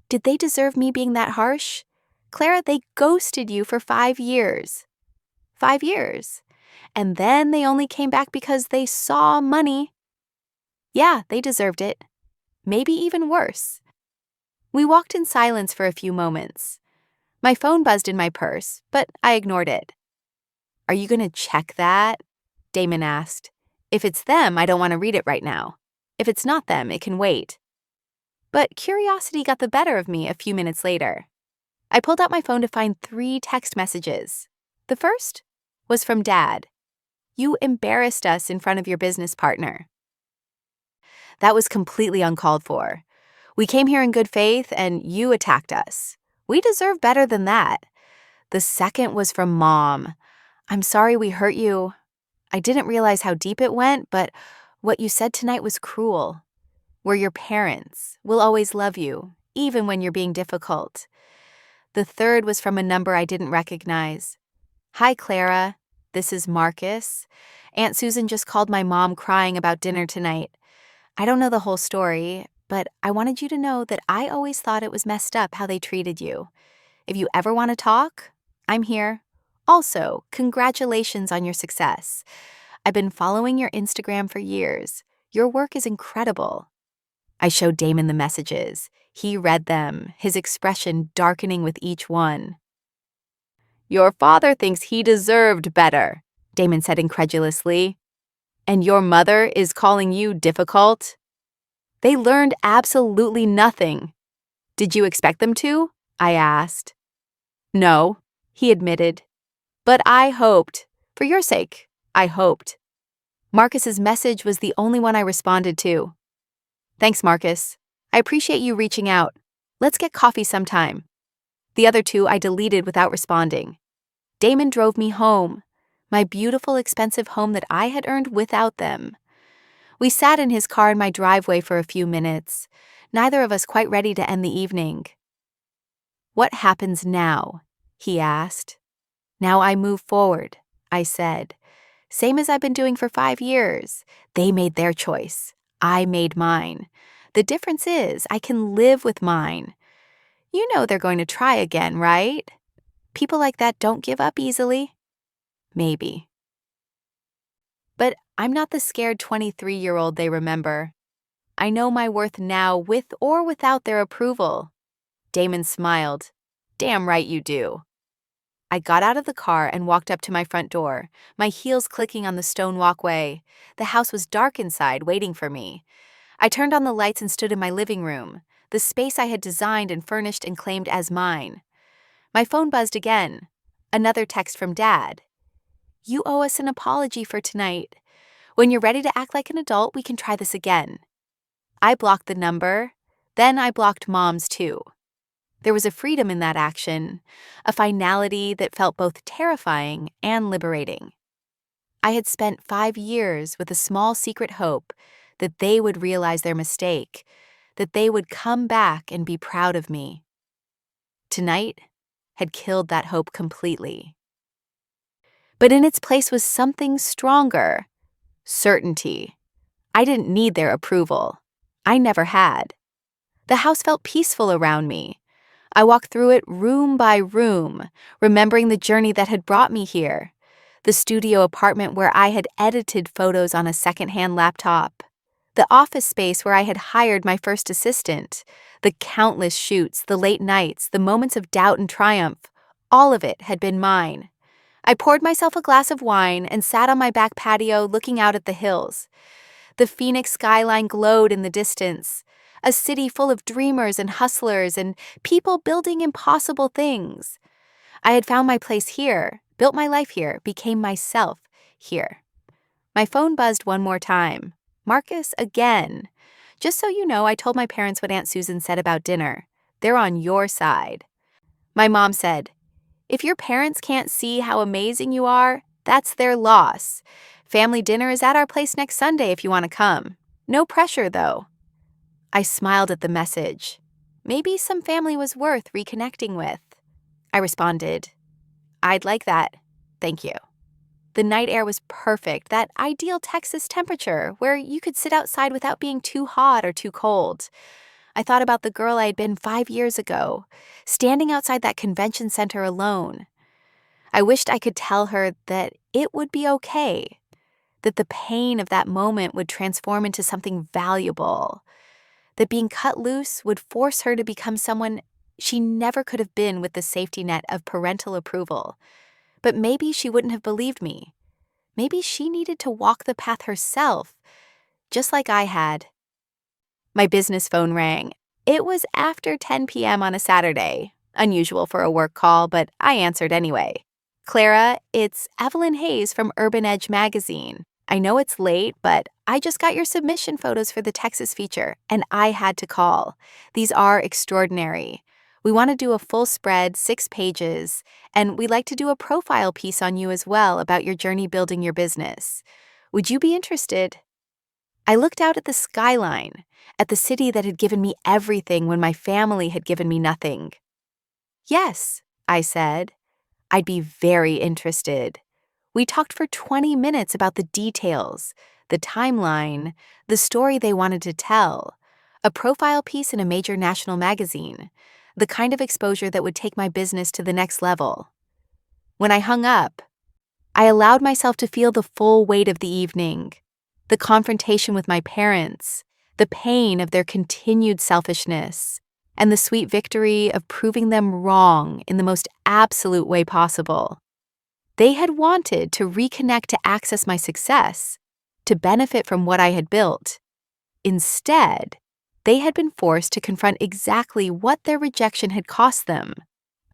Did they deserve me being that harsh? Clara, they ghosted you for 5 years. 5 years. And then they only came back because they saw money. Yeah, they deserved it. Maybe even worse. We walked in silence for a few moments. My phone buzzed in my purse, but I ignored it. Are you going to check that? Damon asked. If it's them, I don't want to read it right now. If it's not them, it can wait. But curiosity got the better of me a few minutes later. I pulled out my phone to find 3 text messages. The first was from Dad. You embarrassed us in front of your business partner. That was completely uncalled for. We came here in good faith, and you attacked us. We deserve better than that. The second was from Mom. I'm sorry we hurt you. I didn't realize how deep it went, but what you said tonight was cruel. We're your parents. We'll always love you, even when you're being difficult. The third was from a number I didn't recognize. Hi, Clara. This is Marcus. Aunt Susan just called my mom crying about dinner tonight. I don't know the whole story, but I wanted you to know that I always thought it was messed up how they treated you. If you ever want to talk, I'm here. Also, congratulations on your success. I've been following your Instagram for years. Your work is incredible. I showed Damon the messages. He read them, his expression darkening with each one. Your father thinks he deserved better, Damon said incredulously. And your mother is calling you difficult? They learned absolutely nothing. Did you expect them to? I asked. No, he admitted. But I hoped. For your sake, I hoped. Marcus's message was the only one I responded to. Thanks, Marcus. I appreciate you reaching out. Let's get coffee sometime. The other two I deleted without responding. Damon drove me home, my beautiful, expensive home that I had earned without them. We sat in his car in my driveway for a few minutes, neither of us quite ready to end the evening. What happens now? He asked. Now I move forward, I said. Same as I've been doing for 5 years. They made their choice. I made mine. The difference is I can live with mine. You know they're going to try again, right? People like that don't give up easily. Maybe. But I'm not the scared 23-year-old they remember. I know my worth now with or without their approval. Damon smiled. Damn right you do. I got out of the car and walked up to my front door, my heels clicking on the stone walkway. The house was dark inside, waiting for me. I turned on the lights and stood in my living room, the space I had designed and furnished and claimed as mine. My phone buzzed again. Another text from Dad. You owe us an apology for tonight. When you're ready to act like an adult, we can try this again. I blocked the number. Then I blocked Mom's too. There was a freedom in that action, a finality that felt both terrifying and liberating. I had spent 5 years with a small secret hope that they would realize their mistake, that they would come back and be proud of me. Tonight had killed that hope completely. But in its place was something stronger. Certainty. I didn't need their approval. I never had. The house felt peaceful around me. I walked through it room by room, remembering the journey that had brought me here. The studio apartment where I had edited photos on a secondhand laptop. The office space where I had hired my first assistant. The countless shoots, the late nights, the moments of doubt and triumph. All of it had been mine. I poured myself a glass of wine and sat on my back patio looking out at the hills. The Phoenix skyline glowed in the distance, a city full of dreamers and hustlers and people building impossible things. I had found my place here, built my life here, became myself here. My phone buzzed one more time. Marcus again. Just so you know, I told my parents what Aunt Susan said about dinner. They're on your side. My mom said, if your parents can't see how amazing you are, that's their loss. Family dinner is at our place next Sunday if you want to come. No pressure, though. I smiled at the message. Maybe some family was worth reconnecting with. I responded, I'd like that. Thank you. The night air was perfect, that ideal Texas temperature where you could sit outside without being too hot or too cold. I thought about the girl I had been 5 years ago, standing outside that convention center alone. I wished I could tell her that it would be okay, that the pain of that moment would transform into something valuable, that being cut loose would force her to become someone she never could have been with the safety net of parental approval. But maybe she wouldn't have believed me. Maybe she needed to walk the path herself, just like I had. My business phone rang. It was after 10 p.m. on a Saturday. Unusual for a work call, but I answered anyway. Clara, it's Evelyn Hayes from Urban Edge magazine. I know it's late, but I just got your submission photos for the Texas feature, and I had to call. These are extraordinary. We want to do a full spread, 6 pages, and we'd like to do a profile piece on you as well about your journey building your business. Would you be interested? I looked out at the skyline, at the city that had given me everything when my family had given me nothing. Yes, I said. I'd be very interested. We talked for 20 minutes about the details, the timeline, the story they wanted to tell, a profile piece in a major national magazine, the kind of exposure that would take my business to the next level. When I hung up, I allowed myself to feel the full weight of the evening, the confrontation with my parents, the pain of their continued selfishness, and the sweet victory of proving them wrong in the most absolute way possible. They had wanted to reconnect to access my success, to benefit from what I had built. Instead, they had been forced to confront exactly what their rejection had cost them,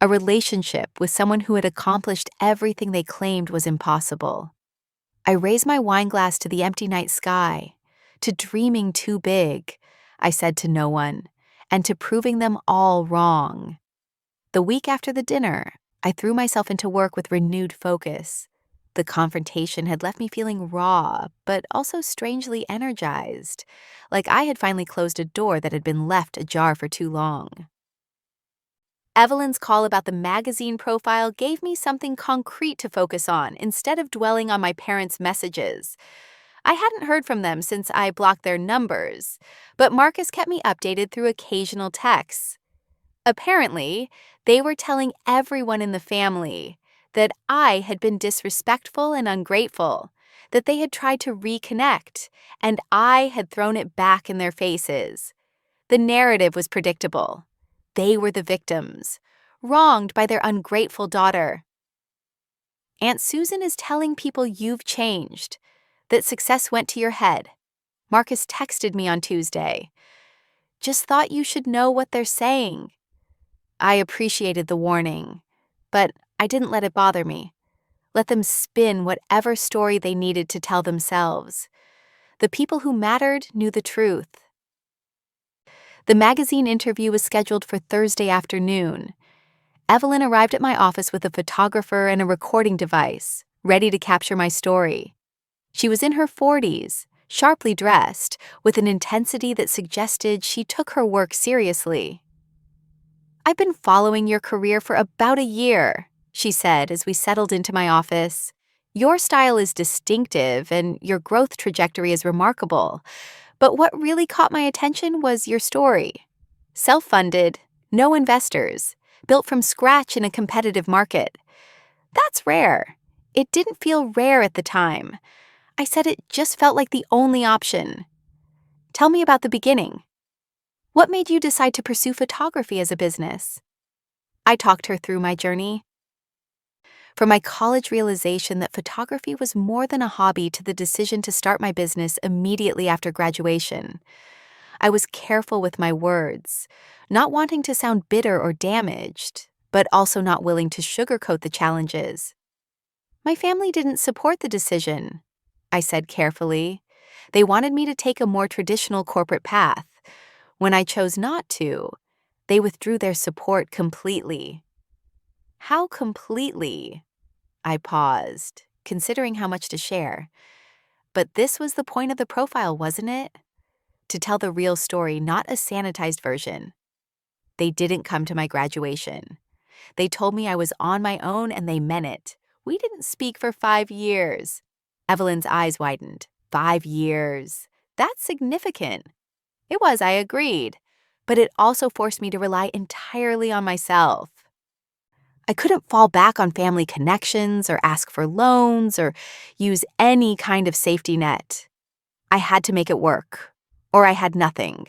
a relationship with someone who had accomplished everything they claimed was impossible. I raised my wine glass to the empty night sky, to dreaming too big, I said to no one, and to proving them all wrong. The week after the dinner, I threw myself into work with renewed focus. The confrontation had left me feeling raw, but also strangely energized, like I had finally closed a door that had been left ajar for too long. Evelyn's call about the magazine profile gave me something concrete to focus on instead of dwelling on my parents' messages. I hadn't heard from them since I blocked their numbers, but Marcus kept me updated through occasional texts. Apparently, they were telling everyone in the family that I had been disrespectful and ungrateful, that they had tried to reconnect, and I had thrown it back in their faces. The narrative was predictable. They were the victims, wronged by their ungrateful daughter. Aunt Susan is telling people you've changed, that success went to your head. Marcus texted me on Tuesday. Just thought you should know what they're saying. I appreciated the warning, but I didn't let it bother me. Let them spin whatever story they needed to tell themselves. The people who mattered knew the truth. The magazine interview was scheduled for Thursday afternoon. Evelyn arrived at my office with a photographer and a recording device, ready to capture my story. She was in her 40s, sharply dressed, with an intensity that suggested she took her work seriously. "I've been following your career for about a year," she said as we settled into my office. "Your style is distinctive and your growth trajectory is remarkable. But what really caught my attention was your story. Self-funded, no investors, built from scratch in a competitive market. That's rare. It didn't feel rare at the time. I said it just felt like the only option. Tell me about the beginning. What made you decide to pursue photography as a business?" I talked her through my journey. From my college realization that photography was more than a hobby to the decision to start my business immediately after graduation. I was careful with my words, not wanting to sound bitter or damaged, but also not willing to sugarcoat the challenges. "My family didn't support the decision," I said carefully. "They wanted me to take a more traditional corporate path. When I chose not to, they withdrew their support completely." "How completely?" I paused, considering how much to share. But this was the point of the profile, wasn't it? To tell the real story, not a sanitized version. They didn't come to my graduation. They told me I was on my own and they meant it. We didn't speak for 5 years. Evelyn's eyes widened. 5 years. That's significant. It was, I agreed. But it also forced me to rely entirely on myself. I couldn't fall back on family connections or ask for loans or use any kind of safety net. I had to make it work, or I had nothing.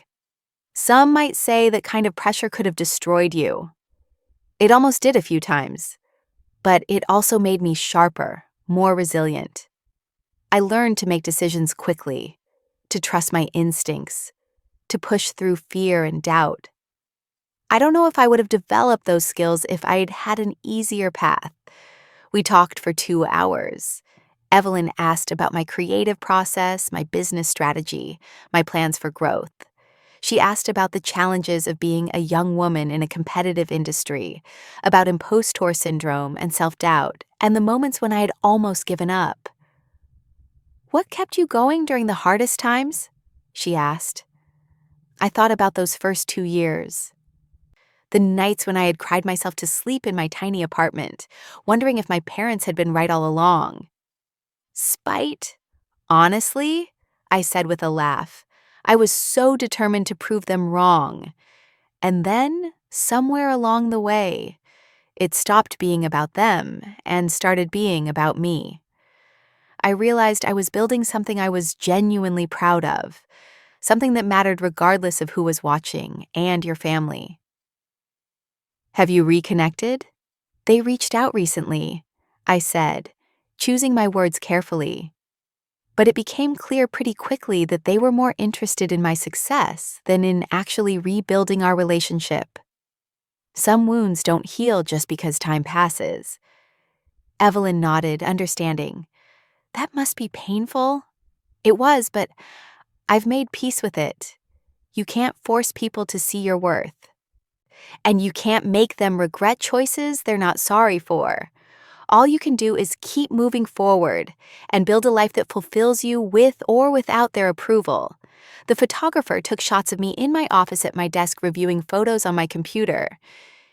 Some might say that kind of pressure could have destroyed you. It almost did a few times, but it also made me sharper, more resilient. I learned to make decisions quickly, to trust my instincts, to push through fear and doubt. I don't know if I would have developed those skills if I'd had an easier path. We talked for 2 hours. Evelyn asked about my creative process, my business strategy, my plans for growth. She asked about the challenges of being a young woman in a competitive industry, about impostor syndrome and self-doubt, and the moments when I had almost given up. "What kept you going during the hardest times?" she asked. I thought about those first 2 years. The nights when I had cried myself to sleep in my tiny apartment, wondering if my parents had been right all along. "Spite? Honestly," I said with a laugh. I was so determined to prove them wrong. And then, somewhere along the way, it stopped being about them and started being about me. I realized I was building something I was genuinely proud of, something that mattered regardless of who was watching and your family. "Have you reconnected?" "They reached out recently," I said, choosing my words carefully. But it became clear pretty quickly that they were more interested in my success than in actually rebuilding our relationship. Some wounds don't heal just because time passes. Evelyn nodded, understanding. That must be painful. It was, but I've made peace with it. You can't force people to see your worth. And you can't make them regret choices they're not sorry for. All you can do is keep moving forward and build a life that fulfills you with or without their approval. The photographer took shots of me in my office at my desk reviewing photos on my computer.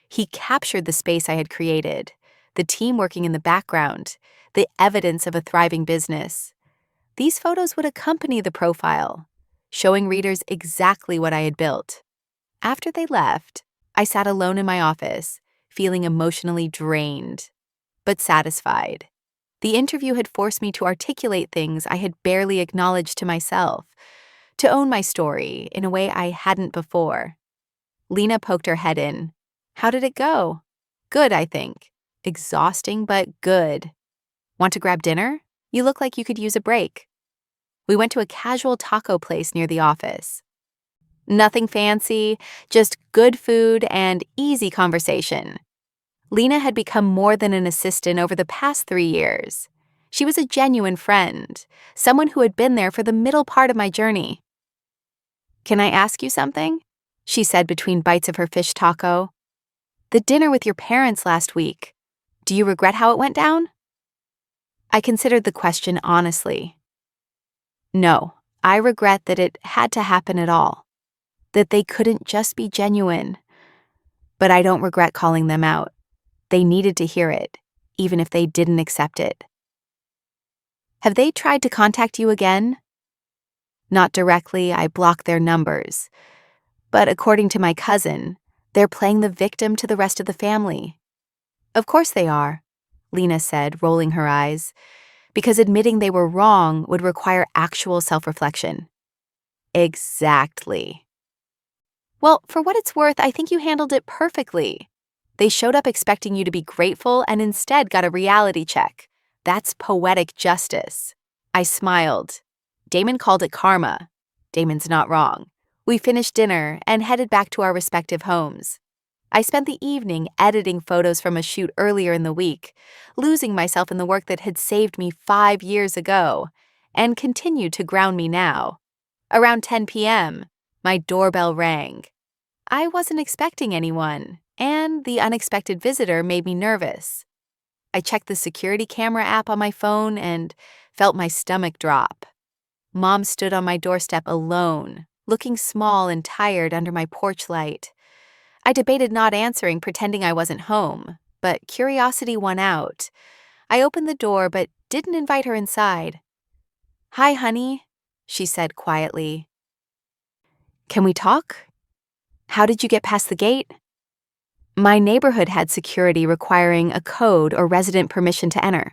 He captured the space I had created, the team working in the background, the evidence of a thriving business. These photos would accompany the profile, showing readers exactly what I had built. After they left, I sat alone in my office, feeling emotionally drained, but satisfied. The interview had forced me to articulate things I had barely acknowledged to myself, to own my story in a way I hadn't before. Lena poked her head in. How did it go? Good, I think. Exhausting, but good. Want to grab dinner? You look like you could use a break. We went to a casual taco place near the office. Nothing fancy, just good food and easy conversation. Lena had become more than an assistant over the past 3 years. She was a genuine friend, someone who had been there for the middle part of my journey. Can I ask you something? She said between bites of her fish taco. The dinner with your parents last week. Do you regret how it went down? I considered the question honestly. No, I regret that it had to happen at all, that they couldn't just be genuine. But I don't regret calling them out. They needed to hear it, even if they didn't accept it. Have they tried to contact you again? Not directly, I blocked their numbers. But according to my cousin, they're playing the victim to the rest of the family. Of course they are, Lena said, rolling her eyes, because admitting they were wrong would require actual self-reflection. Exactly. Well, for what it's worth, I think you handled it perfectly. They showed up expecting you to be grateful and instead got a reality check. That's poetic justice. I smiled. Damon called it karma. Damon's not wrong. We finished dinner and headed back to our respective homes. I spent the evening editing photos from a shoot earlier in the week, losing myself in the work that had saved me 5 years ago and continued to ground me now. Around 10 p.m., my doorbell rang. I wasn't expecting anyone, and the unexpected visitor made me nervous. I checked the security camera app on my phone and felt my stomach drop. Mom stood on my doorstep alone, looking small and tired under my porch light. I debated not answering, pretending I wasn't home, but curiosity won out. I opened the door but didn't invite her inside. "Hi, honey," she said quietly. "Can we talk? How did you get past the gate?" My neighborhood had security requiring a code or resident permission to enter.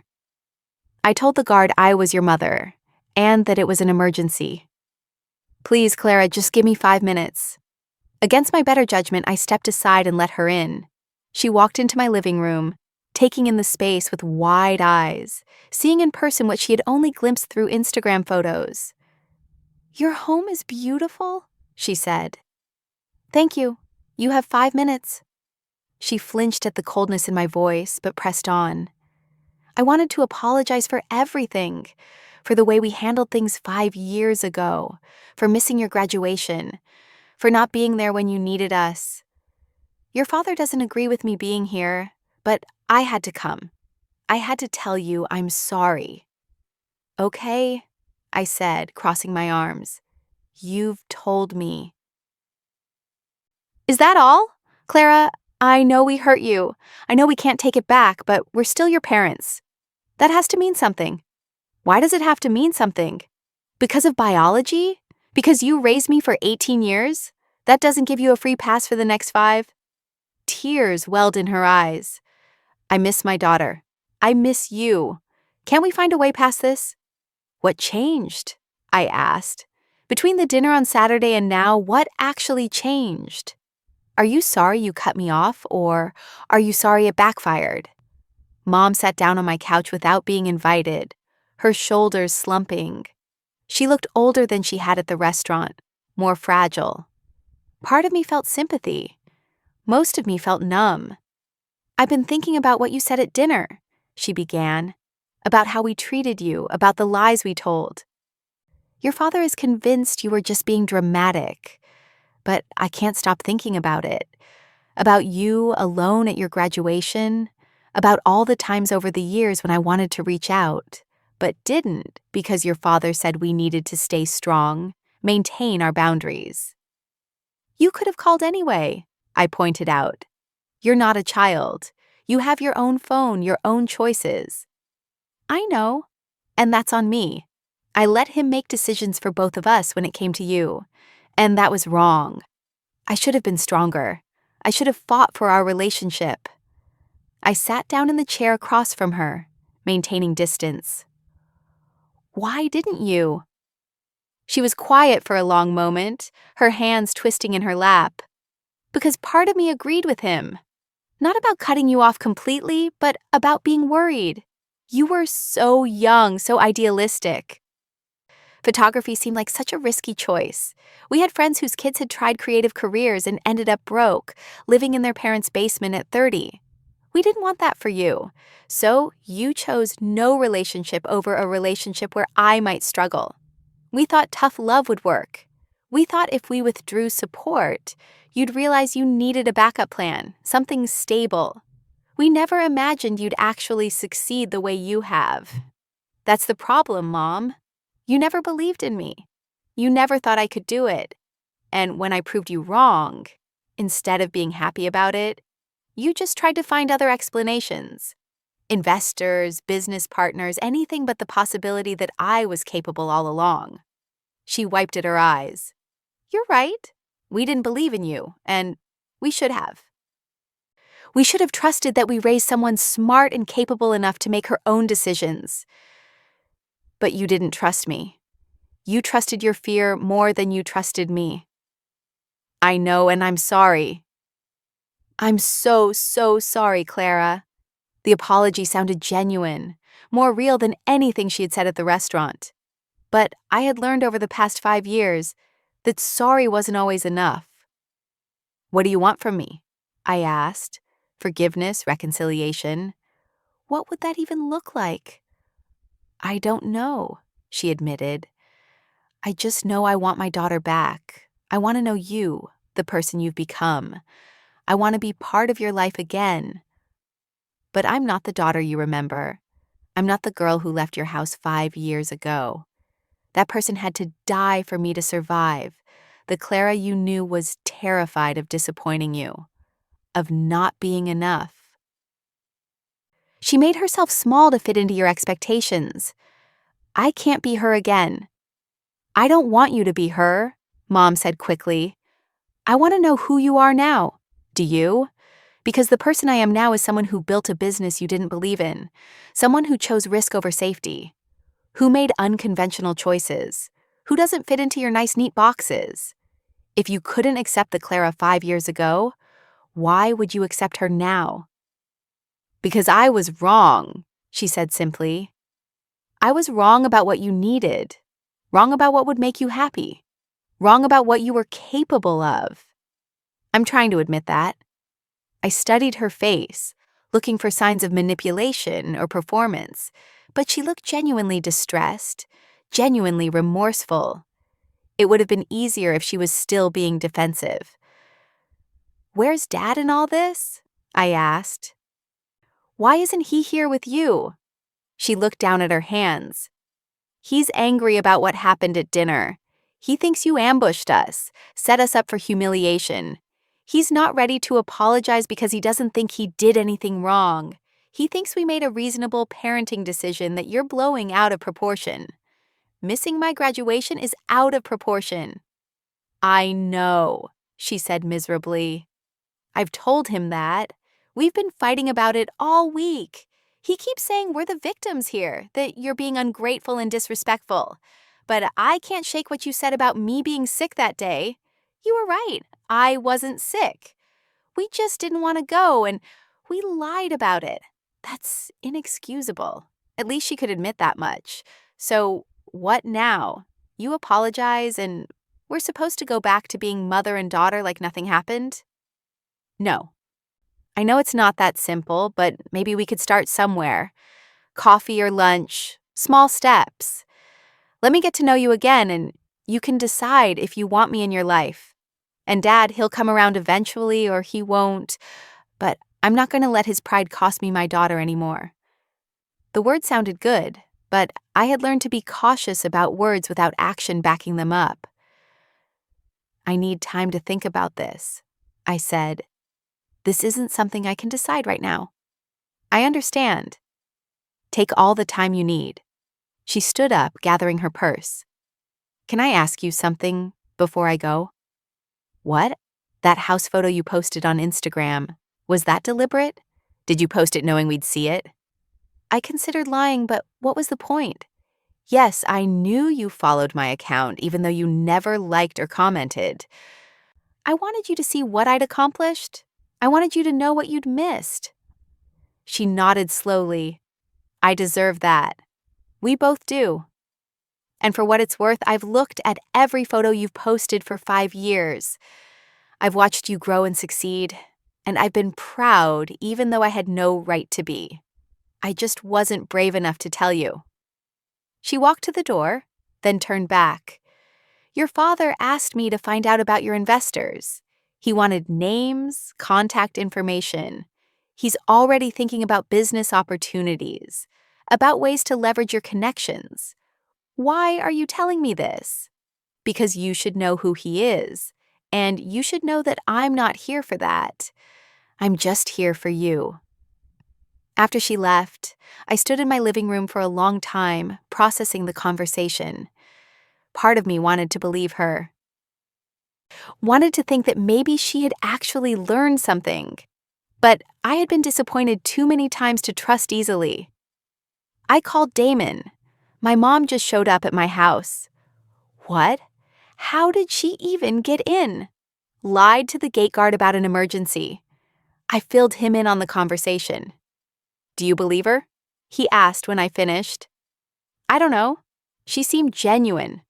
I told the guard I was your mother and that it was an emergency. "Please, Clara, just give me 5 minutes." Against my better judgment, I stepped aside and let her in. She walked into my living room, taking in the space with wide eyes, seeing in person what she had only glimpsed through Instagram photos. "Your home is beautiful," she said. "Thank you. You have 5 minutes." She flinched at the coldness in my voice, but pressed on. I wanted to apologize for everything, for the way we handled things 5 years ago, for missing your graduation, for not being there when you needed us. Your father doesn't agree with me being here, but I had to come. I had to tell you I'm sorry. "Okay," I said, crossing my arms. "You've told me." "Is that all? Clara, I know we hurt you. I know we can't take it back, but we're still your parents. That has to mean something." "Why does it have to mean something? Because of biology? Because you raised me for 18 years? That doesn't give you a free pass for the next 5? Tears welled in her eyes. "I miss my daughter. I miss you. Can't we find a way past this?" "What changed?" I asked. "Between the dinner on Saturday and now, what actually changed? Are you sorry you cut me off, or are you sorry it backfired?" Mom sat down on my couch without being invited, her shoulders slumping. She looked older than she had at the restaurant, more fragile. Part of me felt sympathy. Most of me felt numb. "I've been thinking about what you said at dinner," she began, "about how we treated you, about the lies we told. Your father is convinced you were just being dramatic, but I can't stop thinking about it. About you alone at your graduation, about all the times over the years when I wanted to reach out, but didn't because your father said we needed to stay strong, maintain our boundaries. You could have called anyway," I pointed out. "You're not a child. You have your own phone, your own choices." "I know, and that's on me. I let him make decisions for both of us when it came to you, and that was wrong. I should have been stronger. I should have fought for our relationship." I sat down in the chair across from her, maintaining distance. "Why didn't you?" She was quiet for a long moment, her hands twisting in her lap. "Because part of me agreed with him. Not about cutting you off completely, but about being worried. You were so young, so idealistic. Photography seemed like such a risky choice. We had friends whose kids had tried creative careers and ended up broke, living in their parents' basement at 30. We didn't want that for you. So you chose no relationship over a relationship where I might struggle. We thought tough love would work. We thought if we withdrew support, you'd realize you needed a backup plan, something stable. We never imagined you'd actually succeed the way you have. That's the problem, Mom. You never believed in me. You never thought I could do it. And when I proved you wrong, instead of being happy about it, you just tried to find other explanations. Investors, business partners, anything but the possibility that I was capable all along." She wiped at her eyes. "You're right. We didn't believe in you, and we should have. We should have trusted that we raised someone smart and capable enough to make her own decisions. But you didn't trust me. You trusted your fear more than you trusted me." "I know, and I'm sorry." "I'm so, so sorry, Clara." The apology sounded genuine, more real than anything she had said at the restaurant. But I had learned over the past 5 years that sorry wasn't always enough. "What do you want from me?" I asked. Forgiveness, reconciliation. What would that even look like? "I don't know," she admitted. "I just know I want my daughter back. I want to know you, the person you've become. I want to be part of your life again. But I'm not the daughter you remember. I'm not the girl who left your house 5 years ago. That person had to die for me to survive. The Clara you knew was terrified of disappointing you, of not being enough. She made herself small to fit into your expectations. I can't be her again." "I don't want you to be her," Mom said quickly. "I want to know who you are now. Do you? Because the person I am now is someone who built a business you didn't believe in, someone who chose risk over safety, who made unconventional choices, who doesn't fit into your nice, neat boxes. If you couldn't accept the Clara 5 years ago, why would you accept her now?" "Because I was wrong," she said simply. "I was wrong about what you needed, wrong about what would make you happy, wrong about what you were capable of. I'm trying to admit that." I studied her face, looking for signs of manipulation or performance, but she looked genuinely distressed, genuinely remorseful. It would have been easier if she was still being defensive. "Where's Dad in all this?" I asked. "Why isn't he here with you?" She looked down at her hands. "He's angry about what happened at dinner. He thinks you ambushed us, set us up for humiliation. He's not ready to apologize because he doesn't think he did anything wrong. He thinks we made a reasonable parenting decision that you're blowing out of proportion. Missing my graduation is out of proportion." "I know," she said miserably. "I've told him that. We've been fighting about it all week. He keeps saying we're the victims here, that you're being ungrateful and disrespectful. But I can't shake what you said about me being sick that day. You were right. I wasn't sick. We just didn't want to go, and we lied about it. That's inexcusable. At least she could admit that much. So what now? You apologize, and we're supposed to go back to being mother and daughter like nothing happened?" No. I know it's not that simple, but maybe we could start somewhere. Coffee or lunch, small steps. Let me get to know you again, and you can decide if you want me in your life. And Dad, he'll come around eventually or he won't, but I'm not going to let his pride cost me my daughter anymore. The words sounded good, but I had learned to be cautious about words without action backing them up. I need time to think about this, I said. This isn't something I can decide right now. I understand. Take all the time you need. She stood up, gathering her purse. Can I ask you something before I go? What? That house photo you posted on Instagram, was that deliberate? Did you post it knowing we'd see it? I considered lying, but what was the point? Yes, I knew you followed my account, even though you never liked or commented. I wanted you to see what I'd accomplished. I wanted you to know what you'd missed. She nodded slowly. I deserve that. We both do. And for what it's worth, I've looked at every photo you've posted for 5 years. I've watched you grow and succeed, and I've been proud even though I had no right to be. I just wasn't brave enough to tell you. She walked to the door, then turned back. Your father asked me to find out about your investors. He wanted names, contact information. He's already thinking about business opportunities, about ways to leverage your connections. Why are you telling me this? Because you should know who he is, and you should know that I'm not here for that. I'm just here for you. After she left, I stood in my living room for a long time, processing the conversation. Part of me wanted to believe her. Wanted to think that maybe she had actually learned something. But I had been disappointed too many times to trust easily. I called Damon. My mom just showed up at my house. What? How did she even get in? Lied to the gate guard about an emergency. I filled him in on the conversation. Do you believe her? He asked when I finished. I don't know. She seemed genuine.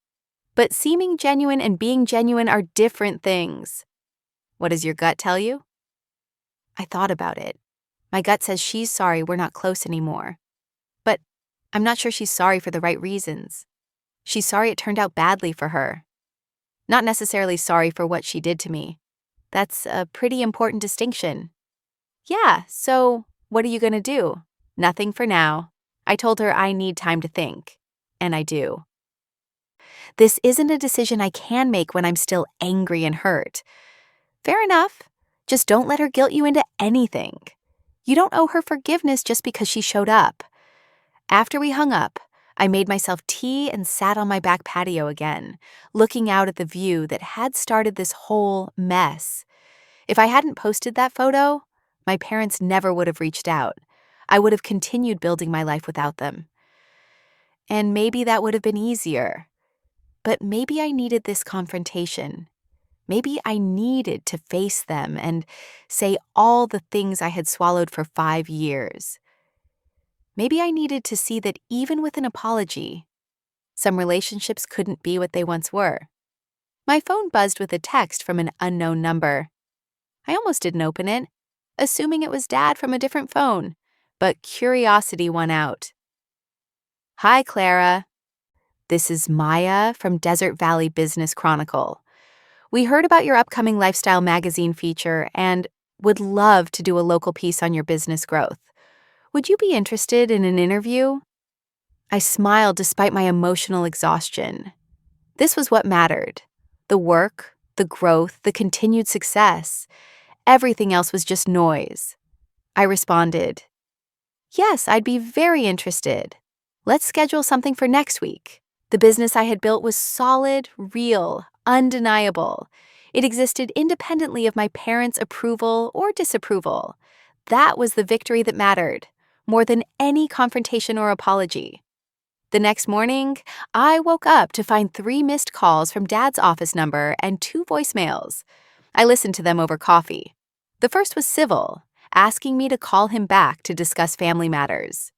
But seeming genuine and being genuine are different things. What does your gut tell you? I thought about it. My gut says she's sorry we're not close anymore. But I'm not sure she's sorry for the right reasons. She's sorry it turned out badly for her. Not necessarily sorry for what she did to me. That's a pretty important distinction. Yeah, so what are you going to do? Nothing for now. I told her I need time to think. And I do. This isn't a decision I can make when I'm still angry and hurt. Fair enough. Just don't let her guilt you into anything. You don't owe her forgiveness just because she showed up. After we hung up, I made myself tea and sat on my back patio again, looking out at the view that had started this whole mess. If I hadn't posted that photo, my parents never would have reached out. I would have continued building my life without them. And maybe that would have been easier. But maybe I needed this confrontation. Maybe I needed to face them and say all the things I had swallowed for 5 years. Maybe I needed to see that even with an apology, some relationships couldn't be what they once were. My phone buzzed with a text from an unknown number. I almost didn't open it, assuming it was Dad from a different phone, but curiosity won out. Hi, Clara. This is Maya from Desert Valley Business Chronicle. We heard about your upcoming lifestyle magazine feature and would love to do a local piece on your business growth. Would you be interested in an interview? I smiled despite my emotional exhaustion. This was what mattered. The work, the growth, the continued success. Everything else was just noise. I responded, Yes, I'd be very interested. Let's schedule something for next week. The business I had built was solid, real, undeniable. It existed independently of my parents' approval or disapproval. That was the victory that mattered, more than any confrontation or apology. The next morning, I woke up to find 3 missed calls from Dad's office number and 2 voicemails. I listened to them over coffee. The first was civil, asking me to call him back to discuss family matters.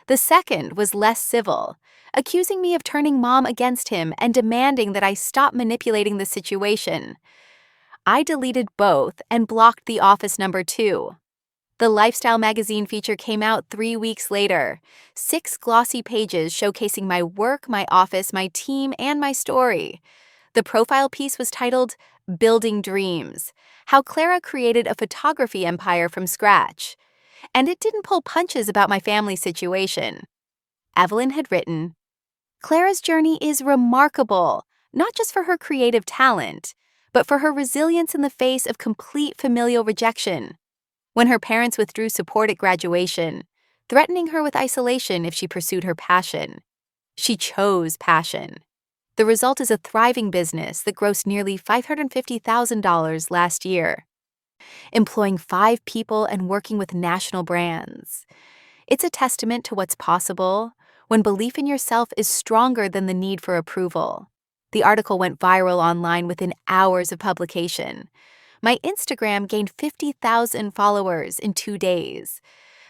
The second was less civil, accusing me of turning Mom against him and demanding that I stop manipulating the situation. I deleted both and blocked the office number too. The lifestyle magazine feature came out 3 weeks later. 6 glossy pages showcasing my work, my office, my team, and my story. The profile piece was titled Building Dreams: How Clara Created a Photography Empire from Scratch. And it didn't pull punches about my family situation. Evelyn had written, Clara's journey is remarkable, not just for her creative talent, but for her resilience in the face of complete familial rejection. When her parents withdrew support at graduation, threatening her with isolation if she pursued her passion, she chose passion. The result is a thriving business that grossed nearly $550,000 last year, employing 5 people and working with national brands. It's a testament to what's possible when belief in yourself is stronger than the need for approval. The article went viral online within hours of publication. My Instagram gained 50,000 followers in 2 days.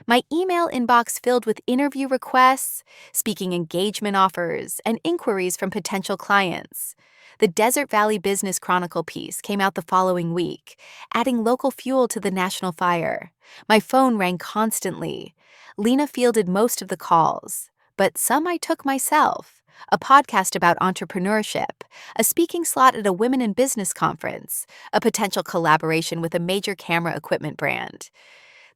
My email inbox filled with interview requests, speaking engagement offers, and inquiries from potential clients. The Desert Valley Business Chronicle piece came out the following week, adding local fuel to the national fire. My phone rang constantly. Lena fielded most of the calls, but some I took myself. A podcast about entrepreneurship, a speaking slot at a women in business conference, a potential collaboration with a major camera equipment brand.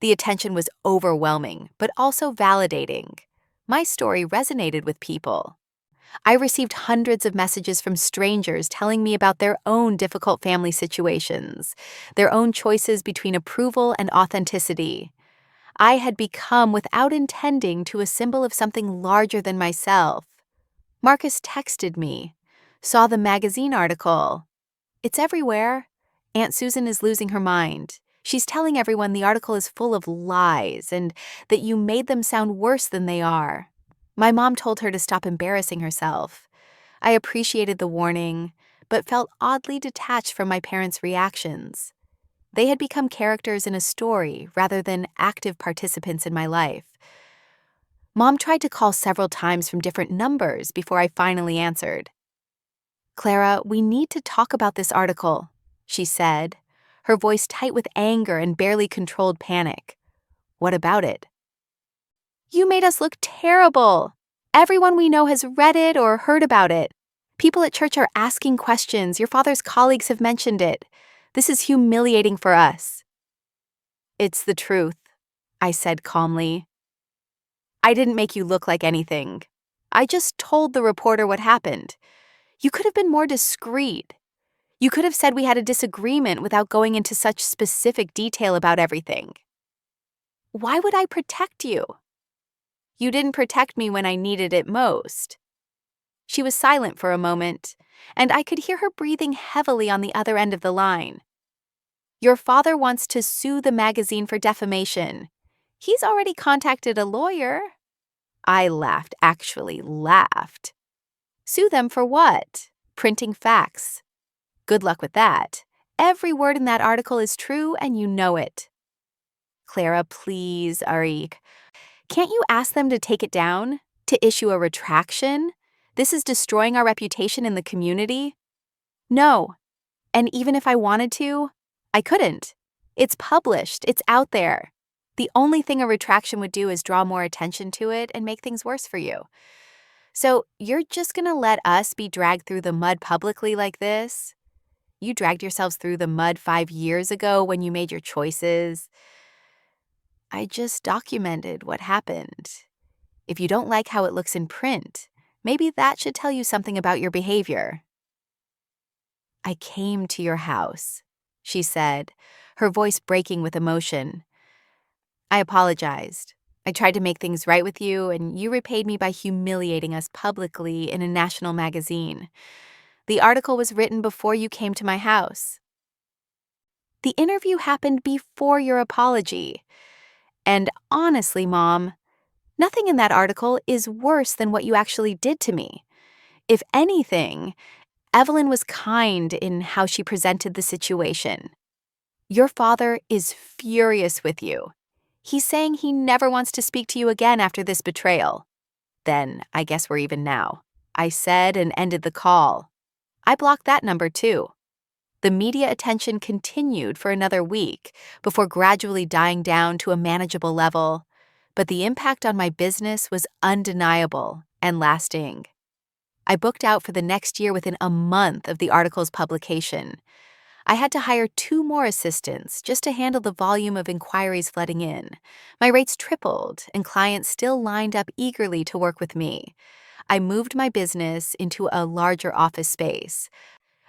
The attention was overwhelming, but also validating. My story resonated with people. I received hundreds of messages from strangers telling me about their own difficult family situations, their own choices between approval and authenticity. I had become, without intending, to a symbol of something larger than myself. Marcus texted me, saw the magazine article. It's everywhere. Aunt Susan is losing her mind. She's telling everyone the article is full of lies and that you made them sound worse than they are. My mom told her to stop embarrassing herself. I appreciated the warning, but felt oddly detached from my parents' reactions. They had become characters in a story rather than active participants in my life. Mom tried to call several times from different numbers before I finally answered. Clara, we need to talk about this article, she said, her voice tight with anger and barely controlled panic. What about it? You made us look terrible. Everyone we know has read it or heard about it. People at church are asking questions. Your father's colleagues have mentioned it. This is humiliating for us. It's the truth, I said calmly. I didn't make you look like anything. I just told the reporter what happened. You could have been more discreet. You could have said we had a disagreement without going into such specific detail about everything. Why would I protect you? You didn't protect me when I needed it most. She was silent for a moment, and I could hear her breathing heavily on the other end of the line. Your father wants to sue the magazine for defamation. He's already contacted a lawyer. I laughed, actually laughed. Sue them for what? Printing facts. Good luck with that. Every word in that article is true and you know it. Clara, please, Arik. Can't you ask them to take it down? To issue a retraction? This is destroying our reputation in the community. No. And even if I wanted to, I couldn't. It's published. It's out there. The only thing a retraction would do is draw more attention to it and make things worse for you. So you're just gonna let us be dragged through the mud publicly like this? You dragged yourselves through the mud 5 years ago when you made your choices. I just documented what happened. If you don't like how it looks in print, maybe that should tell you something about your behavior. I came to your house, she said, her voice breaking with emotion. I apologized. I tried to make things right with you, and you repaid me by humiliating us publicly in a national magazine. The article was written before you came to my house. The interview happened before your apology. And honestly, Mom, nothing in that article is worse than what you actually did to me. If anything, Evelyn was kind in how she presented the situation. Your father is furious with you. He's saying he never wants to speak to you again after this betrayal. Then I guess we're even now, I said and ended the call. I blocked that number too. The media attention continued for another week before gradually dying down to a manageable level, but the impact on my business was undeniable and lasting. I booked out for the next year within a month of the article's publication. I had to hire 2 more assistants just to handle the volume of inquiries flooding in. My rates tripled, and clients still lined up eagerly to work with me. I moved my business into a larger office space,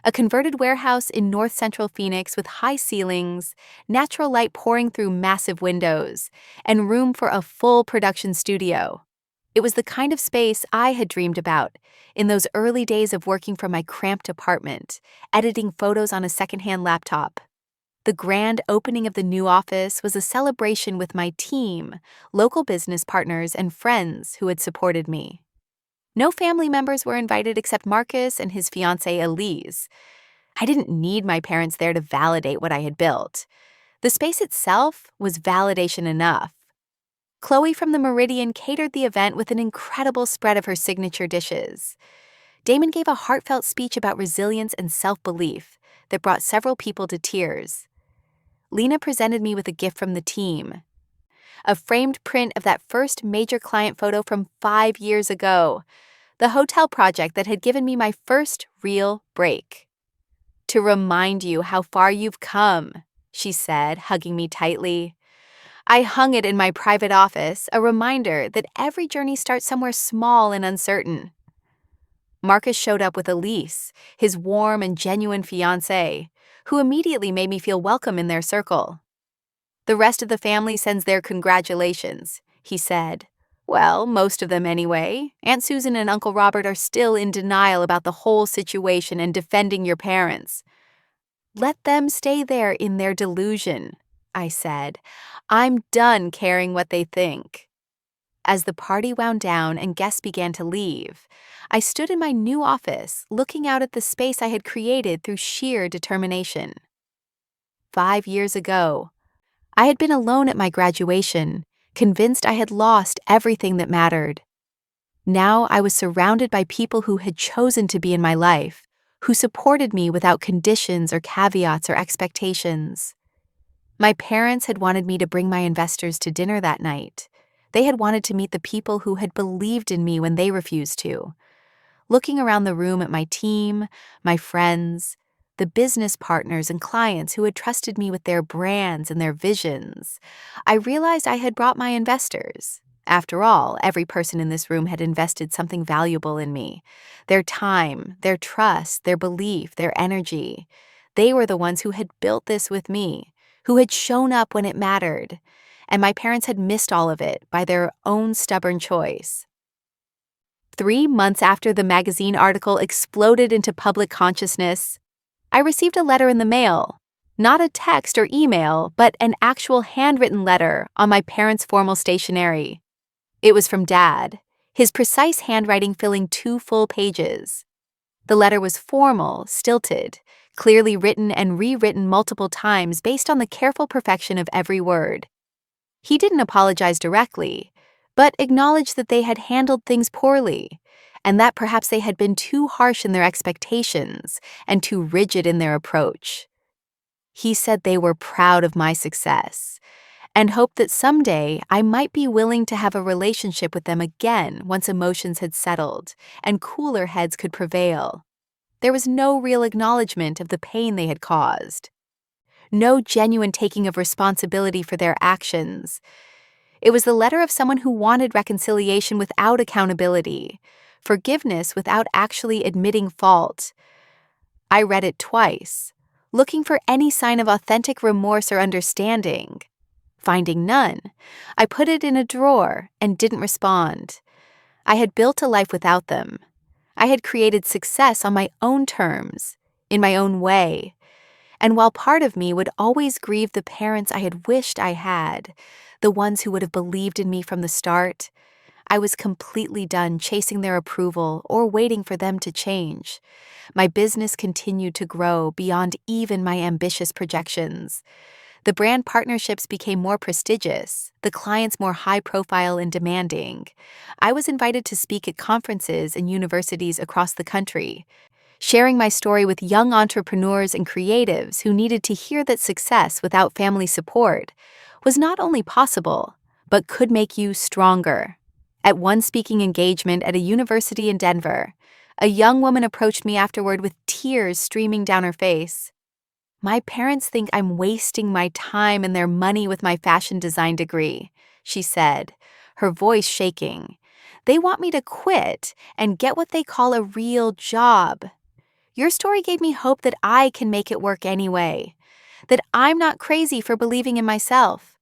a converted warehouse in north central Phoenix with high ceilings, natural light pouring through massive windows, and room for a full production studio. It was the kind of space I had dreamed about in those early days of working from my cramped apartment, editing photos on a secondhand laptop. The grand opening of the new office was a celebration with my team, local business partners, and friends who had supported me. No family members were invited except Marcus and his fiancée Elise. I didn't need my parents there to validate what I had built. The space itself was validation enough. Chloe from the Meridian catered the event with an incredible spread of her signature dishes. Damon gave a heartfelt speech about resilience and self-belief that brought several people to tears. Lena presented me with a gift from the team, a framed print of that first major client photo from 5 years ago, the hotel project that had given me my first real break. "To remind you how far you've come," she said, hugging me tightly. I hung it in my private office, a reminder that every journey starts somewhere small and uncertain. Marcus showed up with Elise, his warm and genuine fiancée, who immediately made me feel welcome in their circle. "The rest of the family sends their congratulations," he said. "Well, most of them anyway. Aunt Susan and Uncle Robert are still in denial about the whole situation and defending your parents." "Let them stay there in their delusion," I said. "I'm done caring what they think." As the party wound down and guests began to leave, I stood in my new office, looking out at the space I had created through sheer determination. 5 years ago, I had been alone at my graduation, convinced I had lost everything that mattered. Now I was surrounded by people who had chosen to be in my life, who supported me without conditions or caveats or expectations. My parents had wanted me to bring my investors to dinner that night. They had wanted to meet the people who had believed in me when they refused to. Looking around the room at my team, my friends, the business partners and clients who had trusted me with their brands and their visions, I realized I had brought my investors. After all, every person in this room had invested something valuable in me. Their time, their trust, their belief, their energy. They were the ones who had built this with me, who had shown up when it mattered, and my parents had missed all of it by their own stubborn choice. 3 months after the magazine article exploded into public consciousness, I received a letter in the mail. Not a text or email, but an actual handwritten letter on my parents' formal stationery. It was from Dad, his precise handwriting filling 2 full pages. The letter was formal, stilted, clearly written and rewritten multiple times based on the careful perfection of every word. He didn't apologize directly, but acknowledged that they had handled things poorly, and that perhaps they had been too harsh in their expectations and too rigid in their approach. He said they were proud of my success, and hoped that someday I might be willing to have a relationship with them again once emotions had settled and cooler heads could prevail. There was no real acknowledgement of the pain they had caused. No genuine taking of responsibility for their actions. It was the letter of someone who wanted reconciliation without accountability, forgiveness without actually admitting fault. I read it twice, looking for any sign of authentic remorse or understanding. Finding none, I put it in a drawer and didn't respond. I had built a life without them. I had created success on my own terms, in my own way. And while part of me would always grieve the parents I had wished I had, the ones who would have believed in me from the start, I was completely done chasing their approval or waiting for them to change. My business continued to grow beyond even my ambitious projections. The brand partnerships became more prestigious, the clients more high-profile and demanding. I was invited to speak at conferences and universities across the country. Sharing my story with young entrepreneurs and creatives who needed to hear that success without family support was not only possible, but could make you stronger. At one speaking engagement at a university in Denver, a young woman approached me afterward with tears streaming down her face. "My parents think I'm wasting my time and their money with my fashion design degree," she said, her voice shaking. "They want me to quit and get what they call a real job. Your story gave me hope that I can make it work anyway, that I'm not crazy for believing in myself."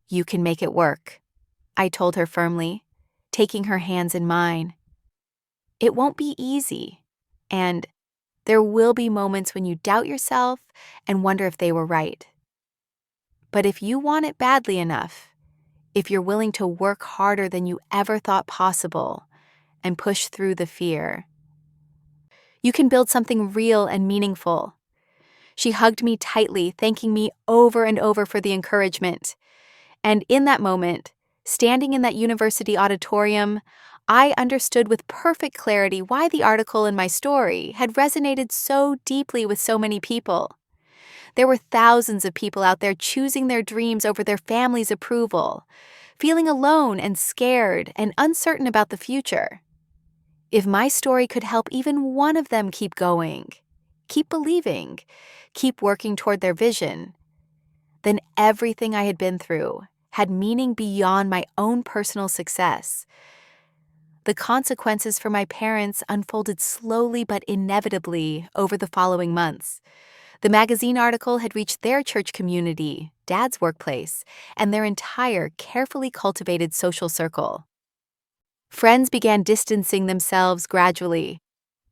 "You can make it work," I told her firmly, taking her hands in mine. "It won't be easy, and there will be moments when you doubt yourself and wonder if they were right. But if you want it badly enough, if you're willing to work harder than you ever thought possible and push through the fear, you can build something real and meaningful." She hugged me tightly, thanking me over and over for the encouragement. And in that moment, standing in that university auditorium, I understood with perfect clarity why the article in my story had resonated so deeply with so many people. There were thousands of people out there choosing their dreams over their family's approval, feeling alone and scared and uncertain about the future. If my story could help even one of them keep going, keep believing, keep working toward their vision, then everything I had been through had meaning beyond my own personal success. The consequences for my parents unfolded slowly but inevitably over the following months. The magazine article had reached their church community, Dad's workplace, and their entire carefully cultivated social circle. Friends began distancing themselves gradually,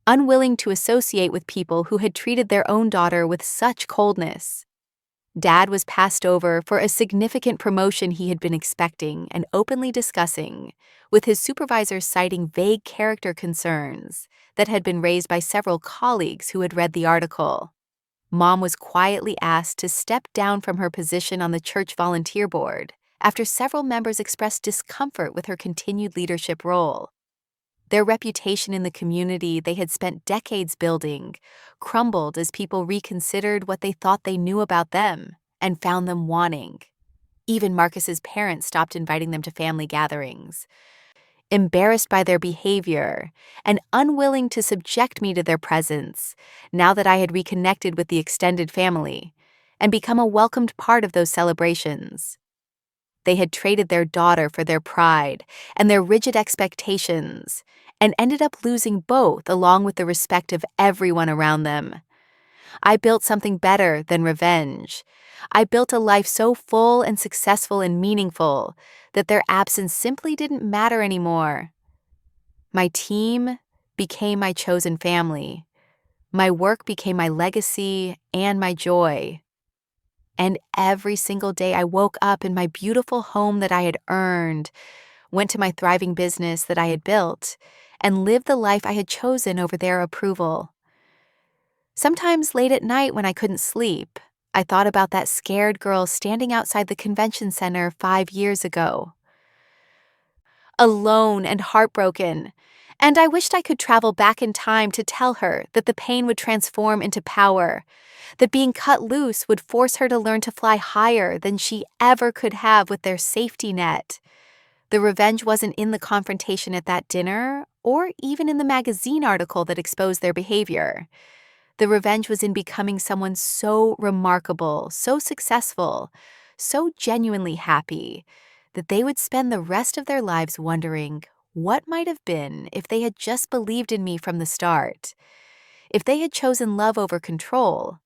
unwilling to associate with people who had treated their own daughter with such coldness. Dad was passed over for a significant promotion he had been expecting and openly discussing, with his supervisors citing vague character concerns that had been raised by several colleagues who had read the article. Mom was quietly asked to step down from her position on the church volunteer board after several members expressed discomfort with her continued leadership role. Their reputation in the community they had spent decades building crumbled as people reconsidered what they thought they knew about them and found them wanting. Even Marcus's parents stopped inviting them to family gatherings. Embarrassed by their behavior and unwilling to subject me to their presence, now that I had reconnected with the extended family and become a welcomed part of those celebrations. They had traded their daughter for their pride and their rigid expectations, and ended up losing both along with the respect of everyone around them. I built something better than revenge. I built a life so full and successful and meaningful that their absence simply didn't matter anymore. My team became my chosen family. My work became my legacy and my joy. And every single day I woke up in my beautiful home that I had earned, went to my thriving business that I had built, and lived the life I had chosen over their approval. Sometimes late at night when I couldn't sleep, I thought about that scared girl standing outside the convention center 5 years ago. Alone and heartbroken, and I wished I could travel back in time to tell her that the pain would transform into power, that being cut loose would force her to learn to fly higher than she ever could have with their safety net. The revenge wasn't in the confrontation at that dinner, or even in the magazine article that exposed their behavior. The revenge was in becoming someone so remarkable, so successful, so genuinely happy, that they would spend the rest of their lives wondering what might have been if they had just believed in me from the start, if they had chosen love over control,